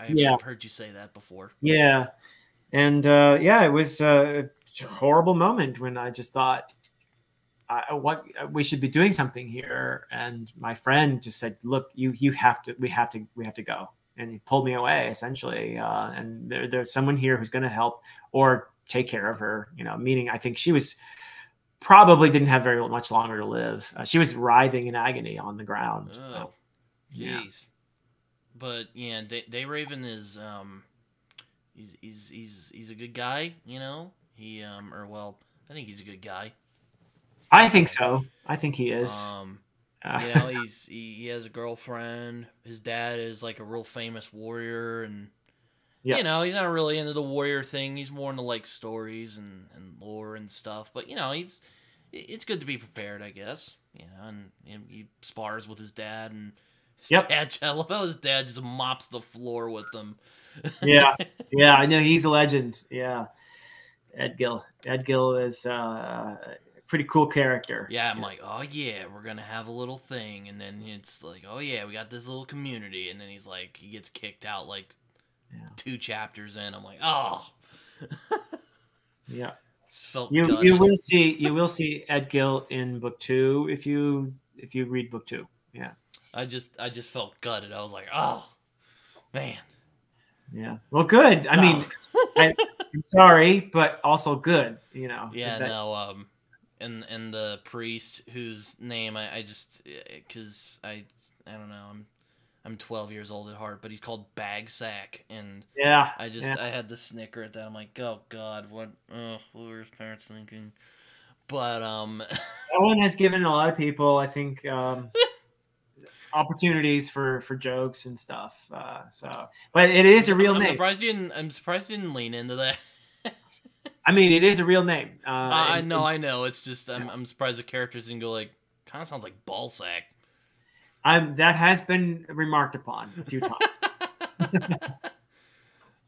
yeah, I've heard you say that before. yeah, and yeah, it was a horrible moment when I just thought, what we should be doing something here. And my friend just said, "Look, you have to. We have to go." And he pulled me away essentially. And there's someone here who's going to help or take care of her. Meaning I think she was probably didn't have very much longer to live. She was writhing in agony on the ground. Oh, Yeah. jeez. But yeah, Dayraven is he's a good guy. He or well, I think he's a good guy. I think so. I think he is. Um, Uh, he has a girlfriend. His dad is like a real famous warrior, and yeah. he's not really into the warrior thing. He's more into like stories and lore and stuff. But it's good to be prepared, I guess. And he spars with his dad, and his Yep. dad. I love how his dad just mops the floor with them. Yeah. Yeah. I know he's a legend. Yeah. Ed Gill. Ed Gill is pretty cool character. Yeah, I'm like, oh yeah, we're gonna have a little thing, and then it's like, oh yeah, we got this little community, and then he gets kicked out like 2 chapters in. I'm like, oh. Yeah. Just felt You gutted. you will see Ed Gill in book 2 if you read book 2. Yeah. I just felt gutted. I was like, oh man. Yeah. Well, good. I mean, Oh. I'm sorry, but also good. You know Yeah, that. no, and the priest whose name I just because I don't know, I'm 12 years old at heart, but he's called Bagsack, and Yeah. I Yeah. just I had the snicker at that. I'm like, oh God, what were his parents thinking? But That one has given a lot of people, I think, opportunities for jokes and stuff. So, but it is a real I'm name. surprised you didn't. I'm surprised you didn't lean into that. I mean, it is a real name. I know. It's just I'm surprised the characters didn't go like. Kind of sounds like ballsack. That has been remarked upon a few times.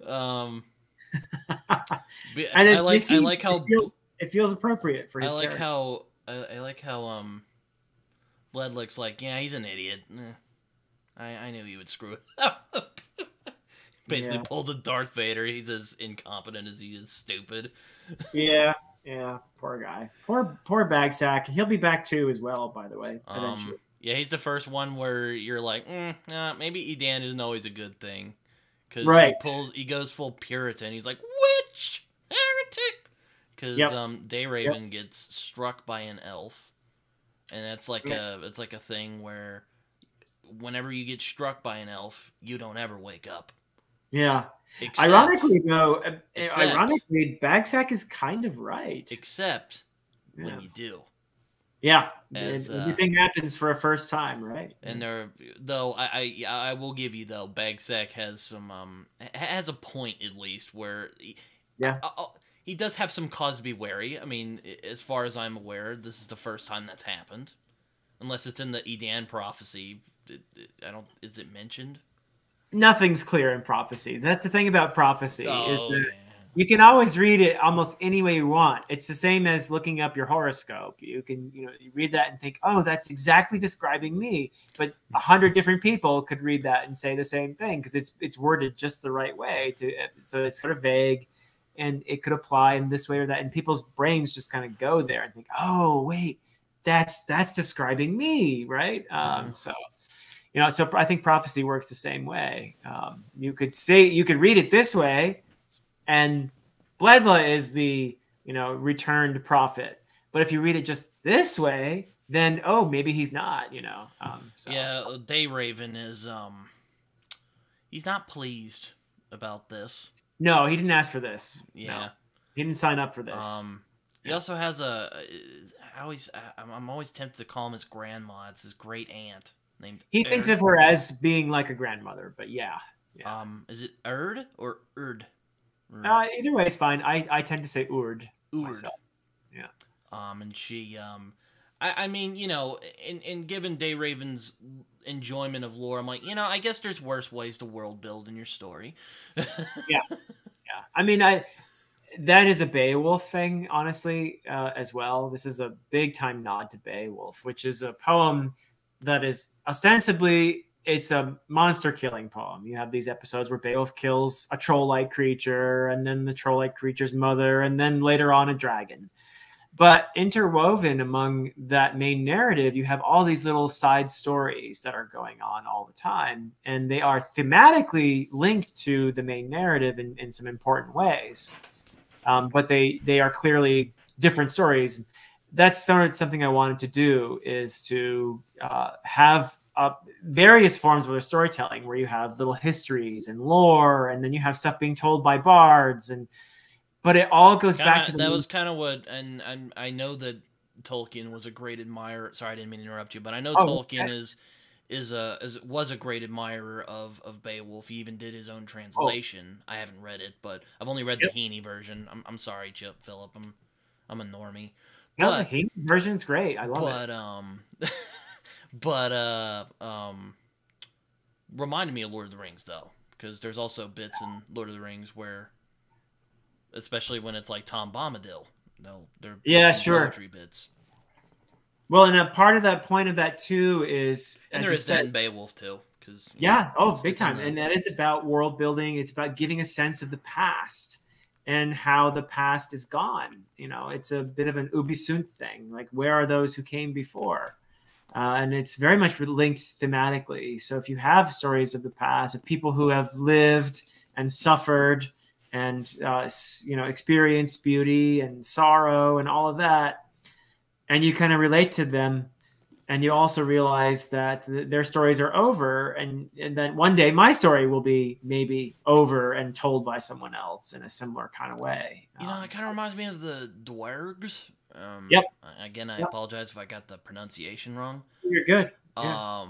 um, And I it like I seems like how it feels appropriate for I his like character. how I like how Bled looks like, yeah, he's an idiot. I knew he would screw it up. Basically Yeah. pulls a Darth Vader. He's as incompetent as he is stupid. Yeah. Yeah. Poor guy. Poor Bagsack. He'll be back too as well, by the way, eventually. Yeah, he's the first one where you're like, maybe Edan isn't always a good thing, because Right. he goes full Puritan. He's like, witch, heretic, because Yep. Dayraven gets struck by an elf, and that's like Yeah. it's like a thing where whenever you get struck by an elf, you don't ever wake up. Yeah. Except, Ironically, though, except Bagsack is kind of right. except when Yeah. you do. Yeah. As Everything happens for a first time, right? and there, though I will give you though, Bagsack has some has a point at least where Yeah. he does have some cause to be wary. I mean, as far as I'm aware, this is the first time that's happened, unless it's in the Edan prophecy. I don't. Is it mentioned? Nothing's clear in prophecy. That's the thing about prophecy is Oh that yeah. you can always read it almost any way you want. It's the same as looking up your horoscope. You can, you read that and think, "Oh, that's exactly describing me." But 100 different people could read that and say the same thing because it's worded just the right way so it's sort of vague, and it could apply in this way or that. And people's brains just kind of go there and think, "Oh, wait, that's describing me, right?" So I think prophecy works the same way. You could read it this way, and Bledla is the returned prophet. But if you read it just this way, then maybe he's not. So. Yeah, Dayraven is he's not pleased about this. No, he didn't ask for this. Yeah, no. He didn't sign up for this. He also has I'm always tempted to call him his grandma. It's his great aunt named. He thinks of her as being like a grandmother, but yeah. Is it Erd or Erd? Either way is fine. I tend to say Urd. Myself. Yeah. And she I mean, in given Dayraven's enjoyment of lore, I'm like, I guess there's worse ways to world build in your story. Yeah. I mean, that is a Beowulf thing, honestly, as well. This is a big time nod to Beowulf, which is a poem that is ostensibly it's a monster killing poem. You have these episodes where Beowulf kills a troll-like creature, and then the troll-like creature's mother, and then later on a dragon. But interwoven among that main narrative, you have all these little side stories that are going on all the time, and they are thematically linked to the main narrative in some important ways. But they are clearly different stories. That's sort of something I wanted to do, is to have various forms of storytelling where you have little histories and lore, and then you have stuff being told by bards, but it all goes back to that was kind of what, and I know that Tolkien was a great admirer. Sorry, I didn't mean to interrupt you, but I know Tolkien was a great admirer of Beowulf. He even did his own translation. I haven't read it, but I've only read the Heaney version. I'm sorry, Philip. I'm a normie. No, the Heaney version's great. I love it. But reminded me of Lord of the Rings though, because there's also bits in Lord of the Rings where, especially when it's like Tom Bombadil, there poetry bits. Well, and a part of that point of that too is, and there is that in Beowulf too, because big time, and that is about world building. It's about giving a sense of the past, and how the past is gone. You know, it's a bit of an Ubisoft thing. Like, where are those who came before? And it's very much linked thematically. So if you have stories of the past, of people who have lived and suffered and experienced beauty and sorrow and all of that, and you kind of relate to them, and you also realize that their stories are over, and then one day my story will be maybe over and told by someone else in a similar kind of way. It kind of reminds me of the dwarves. Yep. Again, I Yep. apologize if I got the pronunciation wrong. You're good. Yeah.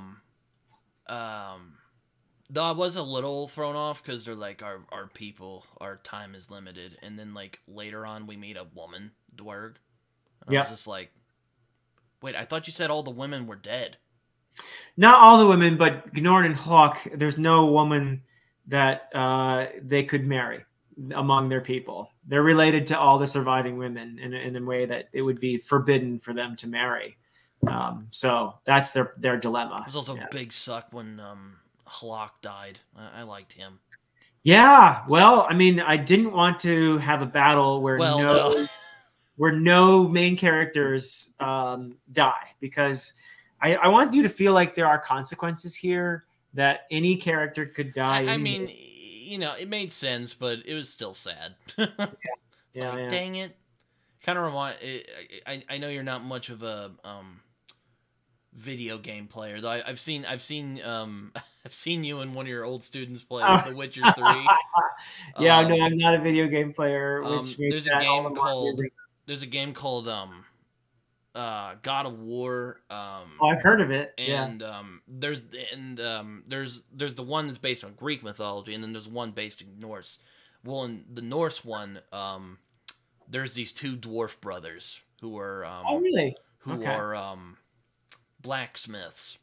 Though I was a little thrown off because they're like, our people, our time is limited, and then like later on we meet a woman dwarg. I was just like, wait, I thought you said all the women were dead. Not all the women, but Gnord and Hawk, there's no woman that they could marry among their people. They're related to all the surviving women in a way that it would be forbidden for them to marry. So that's their dilemma. It was also a big suck when Halak died. I liked him. Yeah, well, I mean, I didn't want to have a battle where where no main characters die, because I want you to feel like there are consequences here, that any character could die. I mean, you know, it made sense, but it was still sad. Dang it. Kind of remind. I know you're not much of a video game player, though. I've seen you and one of your old students play The Witcher 3. Yeah, no, I'm not a video game player. Which there's a game called God of War. I've heard of it. And there's the one that's based on Greek mythology, and then there's one based in Norse. Well, in the Norse one, there's these two dwarf brothers who are blacksmiths.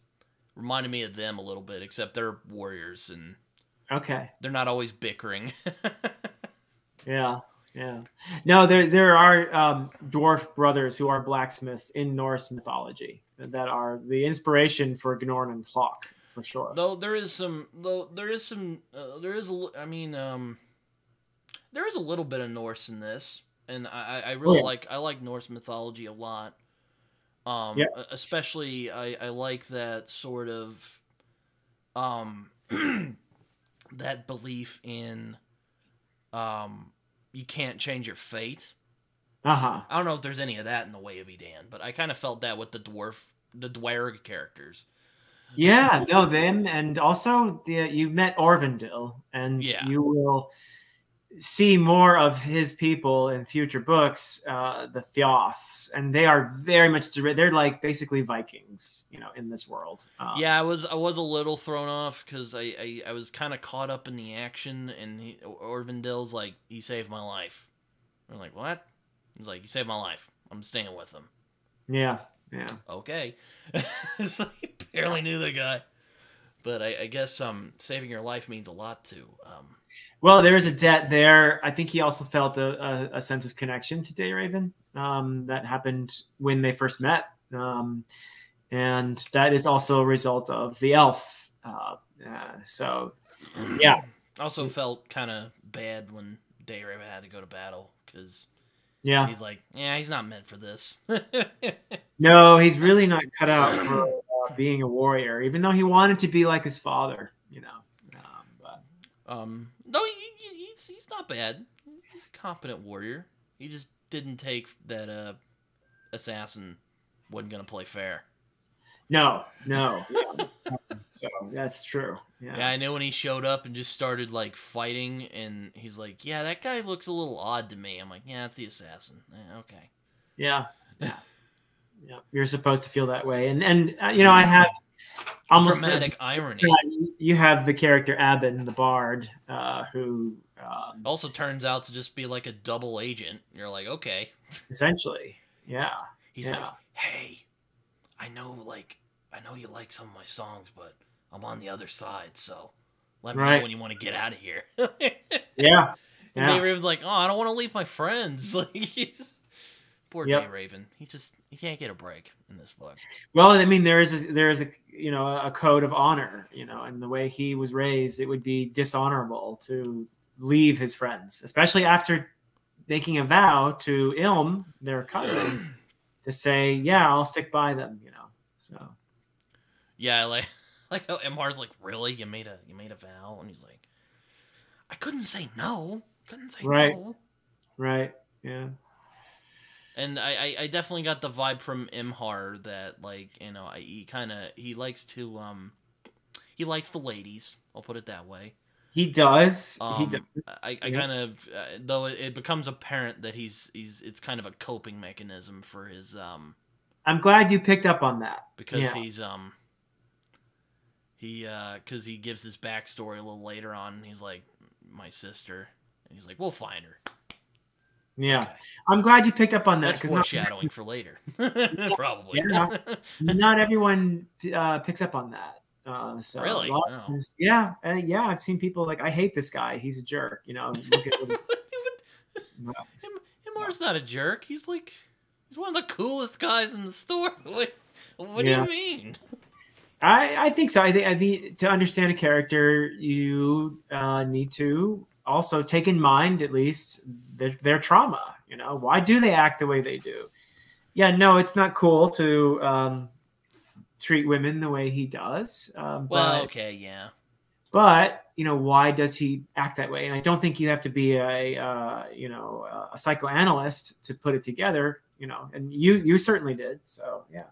Reminded me of them a little bit, except they're warriors and they're not always bickering. Yeah. No, there are dwarf brothers who are blacksmiths in Norse mythology that are the inspiration for Gnord and Hawk, for sure. There is a little bit of Norse in this, and I really like Norse mythology a lot. Especially I like that sort of that belief in you can't change your fate. I don't know if there's any of that in the Way of Edan, but I kind of felt that with the dwarg characters. Yeah, no, them, and also you met Orvindil, and you will see more of his people in future books, the Thioths, and they are very much they're like basically Vikings, you know, in this world. I was a little thrown off because I was kind of caught up in the action, and Orvindil's like, he saved my life. I'm like, what? He's like, he saved my life. I'm staying with him. Yeah. Okay. It's like, barely knew the guy. But I guess saving your life means a lot too. Well, there is a debt there. I think he also felt a sense of connection to Dayraven that happened when they first met. And that is also a result of the elf. So, yeah. Also felt kind of bad when Dayraven had to go to battle, because he's like, he's not meant for this. No, he's really not cut out for being a warrior, even though he wanted to be like his father, you know. No, he's not bad. He's a competent warrior. He just didn't take that assassin wasn't gonna play fair. No. So that's true. Yeah, I know when he showed up and just started like fighting, and he's like, "Yeah, that guy looks a little odd to me." I'm like, "Yeah, that's the assassin." Okay. Yeah. You're supposed to feel that way, and you know, I have almost dramatic irony. You have the character Abin, the bard, who also turns out to just be like a double agent. You're like, okay, essentially, yeah. He's like, hey, I know you like some of my songs, but I'm on the other side, so let me know when you want to get out of here. Yeah. And Dayraven's like, oh, I don't want to leave my friends. Like, poor Dayraven. He can't get a break in this book. Well, I mean, there is a you know, a code of honor, you know, and the way he was raised, it would be dishonorable to leave his friends, especially after making a vow to Ilm, their cousin, to say, yeah, I'll stick by them, you know. So Yeah, I like like how Imhar's like, really? You made a vow? And he's like, I couldn't say no. Couldn't say right, no. right, yeah. And I definitely got the vibe from Imhar that, like, you know, he likes to he likes the ladies. I'll put it that way. He does. He does. I Yeah. kind of though it becomes apparent that he's it's kind of a coping mechanism for his I'm glad you picked up on that. because Yeah. he's he because he gives his backstory a little later on. And he's like, my sister, and he's like, we'll find her. Yeah. Okay. I'm glad you picked up on that That's because foreshadowing for later, probably. yeah, not everyone picks up on that. So Really? a lot of Oh. times, yeah, yeah. I've seen people like, I hate this guy. He's a jerk. You know, look at Imhar's not a jerk. He's one of the coolest guys in the store. What do Yeah. you mean? I think so. I think to understand a character, you need to also take in mind at least their trauma. You know, why do they act the way they do? Yeah, no, it's not cool to treat women the way he does. Well, okay, yeah. But you know, why does he act that way? And I don't think you have to be a psychoanalyst to put it together. You know, and you certainly did. So yeah.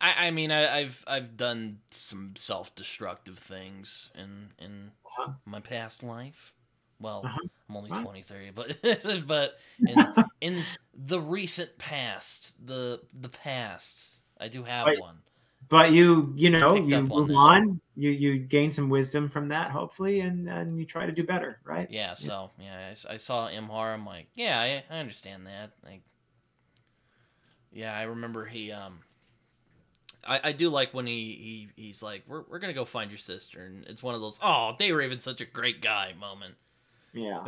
I mean, I've done some self-destructive things in my past life. Well, I'm only 23, but in the recent past, the past, I do have one. But you know, Picked you up on move that. on. You gain some wisdom from that, hopefully, and you try to do better, right? Yeah. So yeah, I saw Imhar. I'm like, yeah, I understand that. Like, yeah, I remember he I do like when he's like, we're gonna go find your sister, and it's one of those, oh, Dayraven's such a great guy moment. Yeah.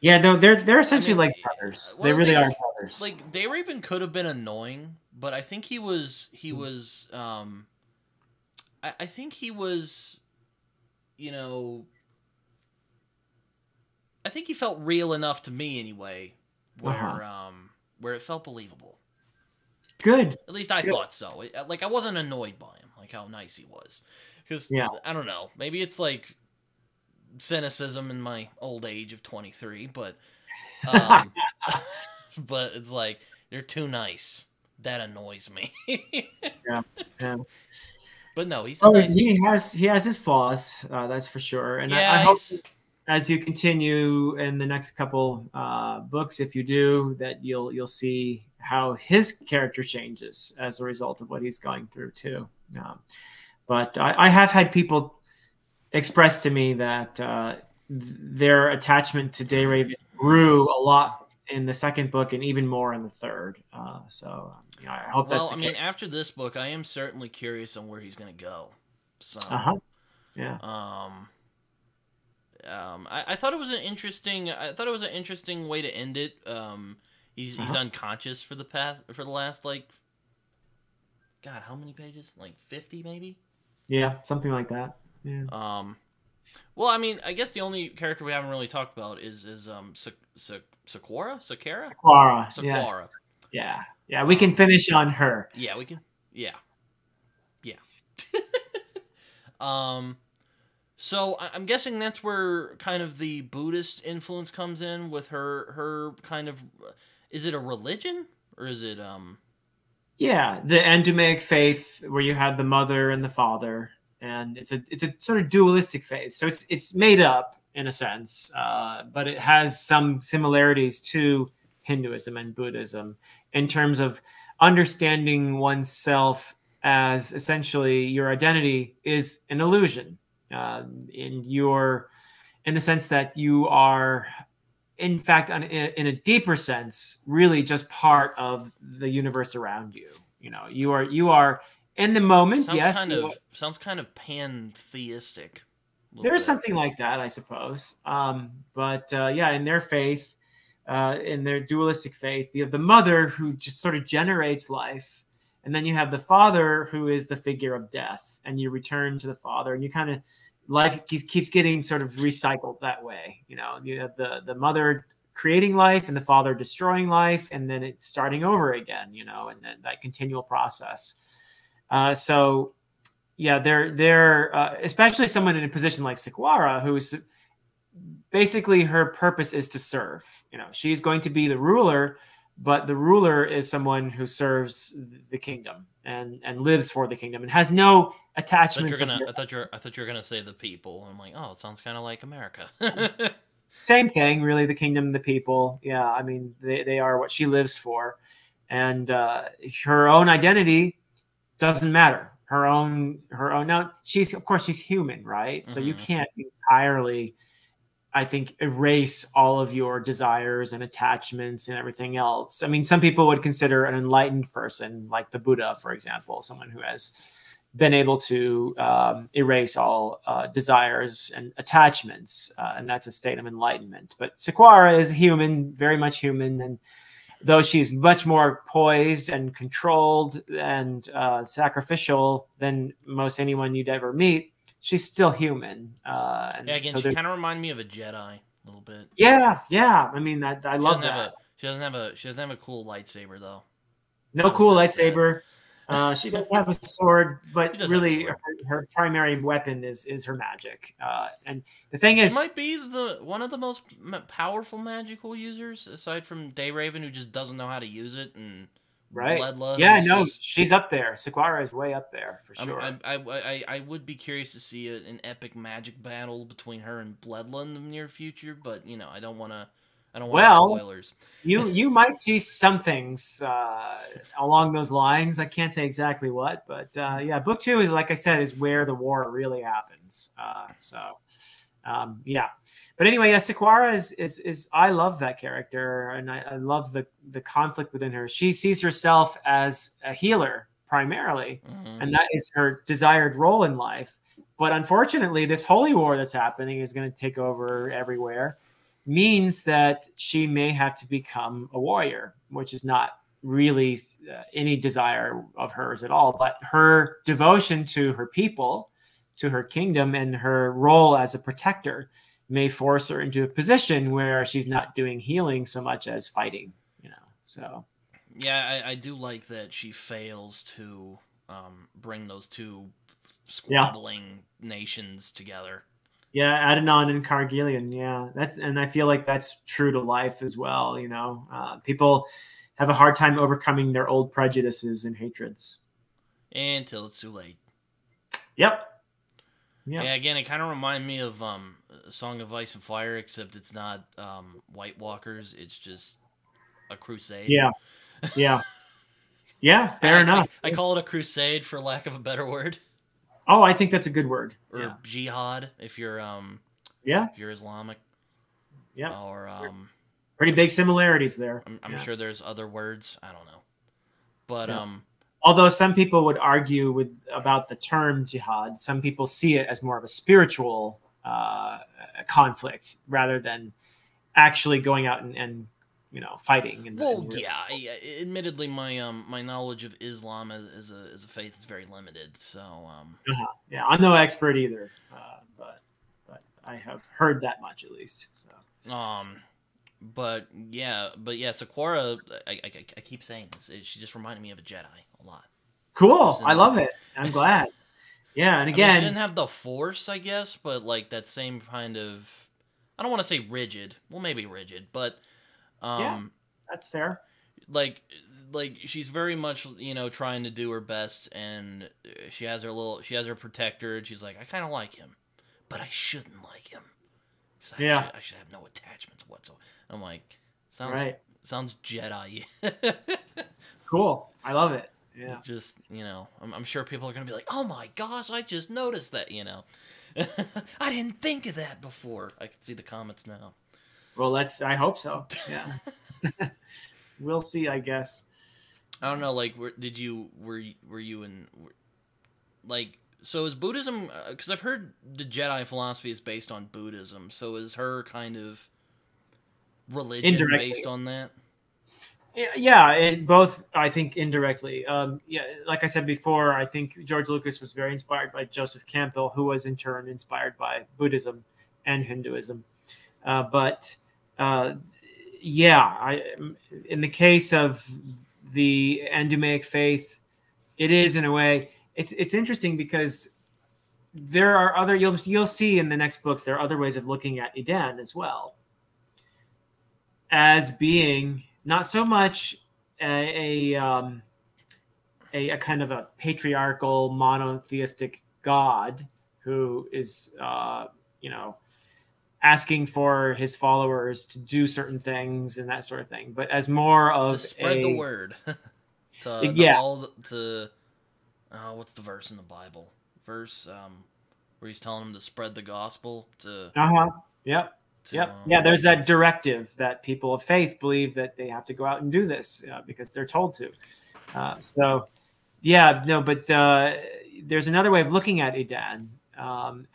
Yeah, no, they're essentially I mean, like brothers. well, They really they- are brothers. Like, Dayraven could have been annoying, but I think he was I think he was, you know, I think he felt real enough to me anyway, where it felt believable. Good. At least I thought so. Like, I wasn't annoyed by him, like how nice he was. Because, Yeah. I don't know, maybe it's like cynicism in my old age of 23, but but it's like, they're too nice. That annoys me. Yeah. But no, he's Oh, nice. he has his flaws, that's for sure. And Yeah, I hope as you continue in the next couple books, if you do, that you'll see how his character changes as a result of what he's going through too. But I have had people express to me that their attachment to Dayraven grew a lot in the second book and even more in the third. So you know, I hope that's the case. After this book, I am certainly curious on where he's going to go. So, yeah. I thought it was an interesting. I thought it was an interesting way to end it. He's unconscious for the last, like, God, how many pages? Like 50, maybe. Yeah, something like that. Yeah. Well, I mean, I guess the only character we haven't really talked about is Sakura. Yes. Yeah. We can finish on her. Yeah, we can. Yeah. So I'm guessing that's where kind of the Buddhist influence comes in with her kind of. Is it a religion or is it Yeah, the Endomaic faith where you have the mother and the father, and it's a sort of dualistic faith. So it's made up in a sense, but it has some similarities to Hinduism and Buddhism in terms of understanding oneself as essentially your identity is an illusion. In the sense that you are, in fact, in a deeper sense, really just part of the universe around you. You know, you are in the moment. Sounds kind of pantheistic. There's something like that, I suppose. But yeah, in their faith, in their dualistic faith, you have the mother who just sort of generates life, and then you have the father who is the figure of death, and you return to the father, and you kind of, life keeps getting sort of recycled that way. You know, you have the mother creating life and the father destroying life, and then it's starting over again, and then that continual process. So yeah, they're especially someone in a position like Sequara, who's basically her purpose is to serve. She's going to be the ruler, but the ruler is someone who serves the kingdom and lives for the kingdom and has no attachments. I thought you were gonna say the people. I'm like, oh, it sounds kind of like America. Same thing, really. The kingdom, the people. Yeah, I mean, they are what she lives for, and her own identity doesn't matter. Her own. Now, of course she's human, right? So you can't entirely, I think, erase all of your desires and attachments and everything else. I mean, some people would consider an enlightened person, like the Buddha, for example, someone who has been able to erase all desires and attachments, and that's a state of enlightenment. But Sequara is human, very much human, and though she's much more poised and controlled and sacrificial than most anyone you'd ever meet, she's still human. Again, she kind of reminded me of a Jedi a little bit. Yeah. I mean, I love that. She doesn't have a cool lightsaber though. No cool lightsaber. She does have a sword, but really her primary weapon is her magic. And the thing is, she might be one of the most powerful magical users, aside from Dayraven, who just doesn't know how to use it, and right. Bledla. Yeah, no, she's up there. Sequara is way up there for sure. I would be curious to see an epic magic battle between her and Bledla in the near future, but I don't want to. Spoilers. You might see some things along those lines. I can't say exactly what, but yeah, book 2 is, like I said, is where the war really happens. Yeah. But anyway, yeah, Sequara is I love that character, and I love the conflict within her. She sees herself as a healer primarily, and that is her desired role in life. But unfortunately, this holy war that's happening is going to take over everywhere. Means that she may have to become a warrior, which is not really any desire of hers at all. But her devotion to her people, to her kingdom, and her role as a protector may force her into a position where she's not doing healing so much as fighting. So yeah, I do like that she fails to bring those two squabbling nations together. Yeah, Adenon and Cargillion. Yeah, and I feel like that's true to life as well. People have a hard time overcoming their old prejudices and hatreds until it's too late. Yep. Yeah. Again, it kind of reminded me of Song of Ice and Fire, except it's not White Walkers. It's just a crusade. Yeah. Fair enough. I call it a crusade for lack of a better word. Oh, I think that's a good word. Or jihad if you're if you're Islamic. Yeah. Or pretty big similarities there. I'm sure there's other words. I don't know. But although some people would argue about the term jihad, some people see it as more of a spiritual conflict rather than actually going out and fighting. Admittedly, my knowledge of Islam as a faith is very limited. So yeah, I'm no expert either, but I have heard that much at least. So but yeah, Sequara, I keep saying this. She just reminded me of a Jedi a lot. Cool, I love it. I'm glad. Yeah, and again, she didn't have the Force, I guess, but like that same kind of. I don't want to say rigid. Well, maybe rigid, but. Yeah, that's fair. Like she's very much trying to do her best, and she has her protector, and she's like, I kind of like him, but I shouldn't like him because I should have no attachments whatsoever. I'm like, sounds Jedi. Cool, I love it. Yeah, just I'm sure people are gonna be like, oh my gosh, I just noticed that. I didn't think of that before. I can see the comments now. Well, I hope so. Yeah. We'll see, I guess. I don't know. Like, were you in, like, so is Buddhism, because I've heard the Jedi philosophy is based on Buddhism. So is her kind of religion based on that? Yeah, both, I think, indirectly. Like I said before, I think George Lucas was very inspired by Joseph Campbell, who was in turn inspired by Buddhism and Hinduism. But yeah, in the case of the Endumaic faith, it is in a way. It's interesting because there are other you'll see in the next books there are other ways of looking at Edan as well, as being not so much a kind of a patriarchal monotheistic God who is you know asking for his followers to do certain things and that sort of thing, but as more To of spread the word. To yeah, all to what's the verse in the Bible? Verse where he's telling them to spread the gospel uh-huh, yep, to yep, yeah. There's that directive that people of faith believe that they have to go out and do this because they're told to. So yeah, no, but there's another way of looking at Edan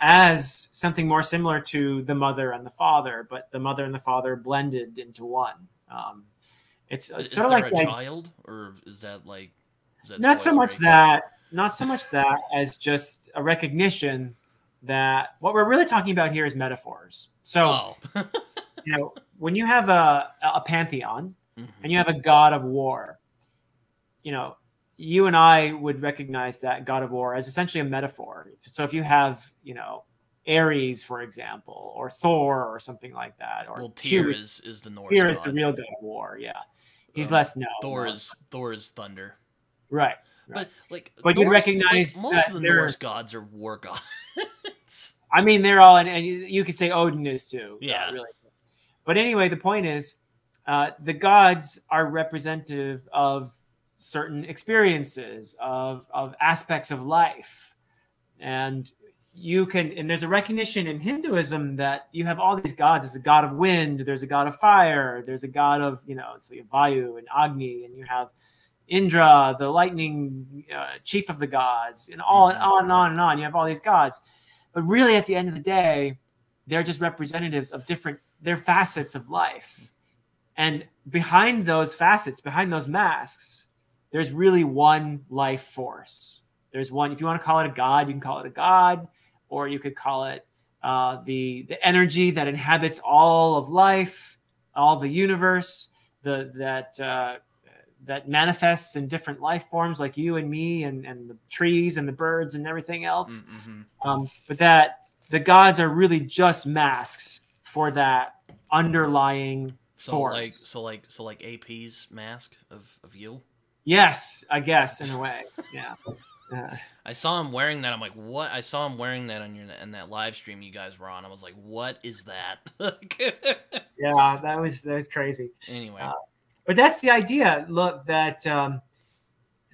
as something more similar to the mother and the father, but the mother and the father blended into one. It's sort is of there like a child, or is that like, is that not so much spoilery? that, not so much that as just a recognition that what we're really talking about here is metaphors. So, Oh. when you have a pantheon Mhm. and you have a god of war, you know, you and I would recognize that god of war as essentially a metaphor. So if you have, Ares, for example, or Thor or something like that, or Well, Tyr Tyr, is the Norse Tyr is the god. real god of war. Yeah, he's less known, though. Thor is thunder. Right, right. But like But you'd Norse, like recognize most that of the they're. Norse gods are war gods. I mean, they're all, and you could say Odin is too, Yeah. really. But anyway, the point is, the gods are representative of certain experiences, of aspects of life, and and there's a recognition in Hinduism that you have all these gods. There's a god of wind, there's a god of fire, there's a god of, it's like Vayu and Agni, and you have Indra, the lightning chief of the gods, and all and on and on and on. You have all these gods, but really, at the end of the day, they're just representatives of they're facets of life. And behind those facets, behind those masks, there's really one life force. There's one. If you want to call it a god, you can call it a god, or you could call it the energy that inhabits all of life, all the universe, that manifests in different life forms like you and me and the trees and the birds and everything else. Mm-hmm. But that the gods are really just masks for that underlying force. So like AP's mask of you. Yes, I guess in a way. Yeah. I saw him wearing that. I'm like, what? I saw him wearing that on in that live stream you guys were on. I was like, what is that? Yeah, that was crazy. Anyway, But that's the idea. Look, that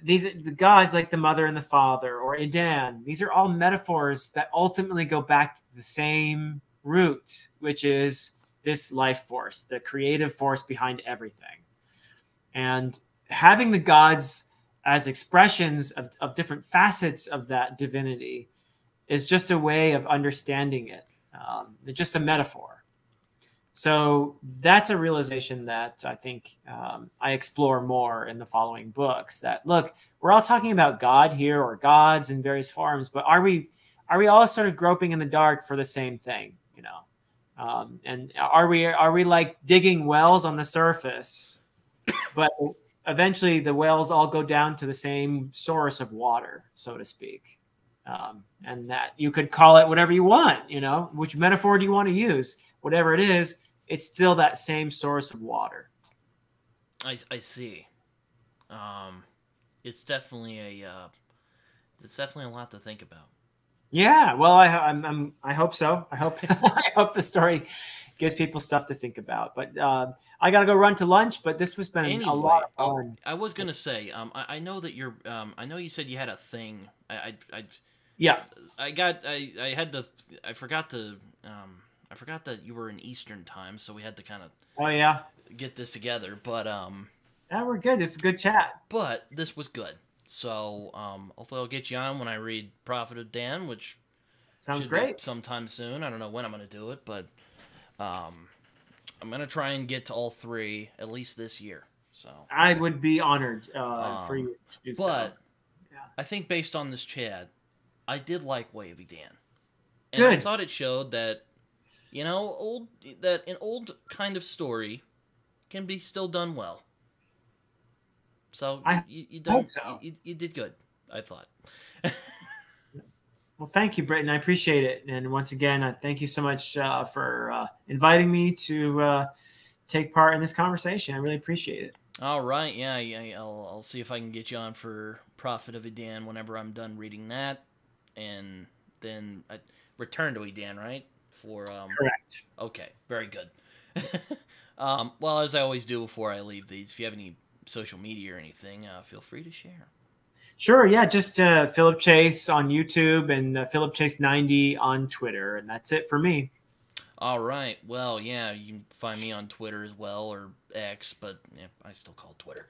the gods like the mother and the father, or Edan, these are all metaphors that ultimately go back to the same root, which is this life force, the creative force behind everything. And having the gods as expressions of different facets of that divinity is just a way of understanding it. It's just a metaphor. So that's a realization that I think I explore more in the following books. That look, we're all talking about God here, or gods in various forms, but are we all sort of groping in the dark for the same thing? And are we like digging wells on the surface, but eventually the wells all go down to the same source of water, so to speak? And that you could call it whatever you want. Which metaphor do you want to use? Whatever it is, it's still that same source of water. I see. It's definitely it's definitely a lot to think about. Yeah, well, I hope so. I hope I hope the story gives people stuff to think about. But I gotta go run to lunch. But this has been a lot Anyway, of fun. I was gonna say, I know that you're, I know you said you had a thing. Yeah. I forgot to, I forgot that you were in Eastern time, so we had to kind of Oh yeah. get this together. But Yeah, we're good. This is a good chat. but this was good. So hopefully I'll get you on when I read Prophet of Dan, which Sounds should great. be sometime soon. I don't know when I'm gonna do it, but I'm gonna try and get to all three at least this year. So I would be honored for you to do so. but Yeah. I think based on this chat, I did like Way of Edan, and I Good. thought it showed that an old kind of story can be still done well. So I you hope done so. you did good, I thought. Well, thank you, Britton. I appreciate it. And once again, thank you so much for inviting me to take part in this conversation. I really appreciate it. All right, yeah. I'll see if I can get you on for Prophet of Edan whenever I'm done reading that, and then I return to Edan, right? For Correct. okay, very good. Well, as I always do before I leave these, if you have any social media or anything, feel free to share. Sure. Yeah. Just Philip Chase on YouTube and Philip Chase 90 on Twitter. And that's it for me. All right. Well, yeah, you can find me on Twitter as well, or X, but yeah, I still call it Twitter.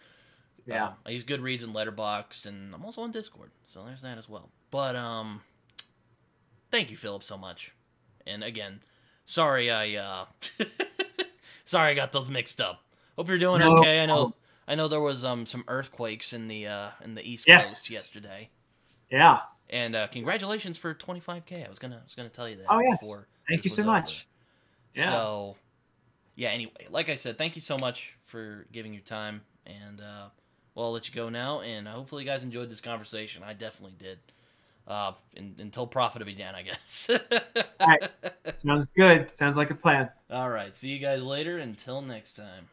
Yeah. I use Goodreads and Letterboxd, and I'm also on Discord, so there's that as well. But thank you, Philip, so much. And again, sorry sorry I got those mixed up. Hope you're doing No okay. problem. I know there was some earthquakes in the East Coast Yes. yesterday. Yeah. And congratulations for 25K. I was gonna tell you that Oh, yes. before Thank this you was so over. much. Yeah. So yeah. Anyway, like I said, thank you so much for giving your time. And well, I'll let you go now. And hopefully, you guys enjoyed this conversation. I definitely did. Until Prophet of Edan, I guess. All right. Sounds good. Sounds like a plan. All right. See you guys later. Until next time.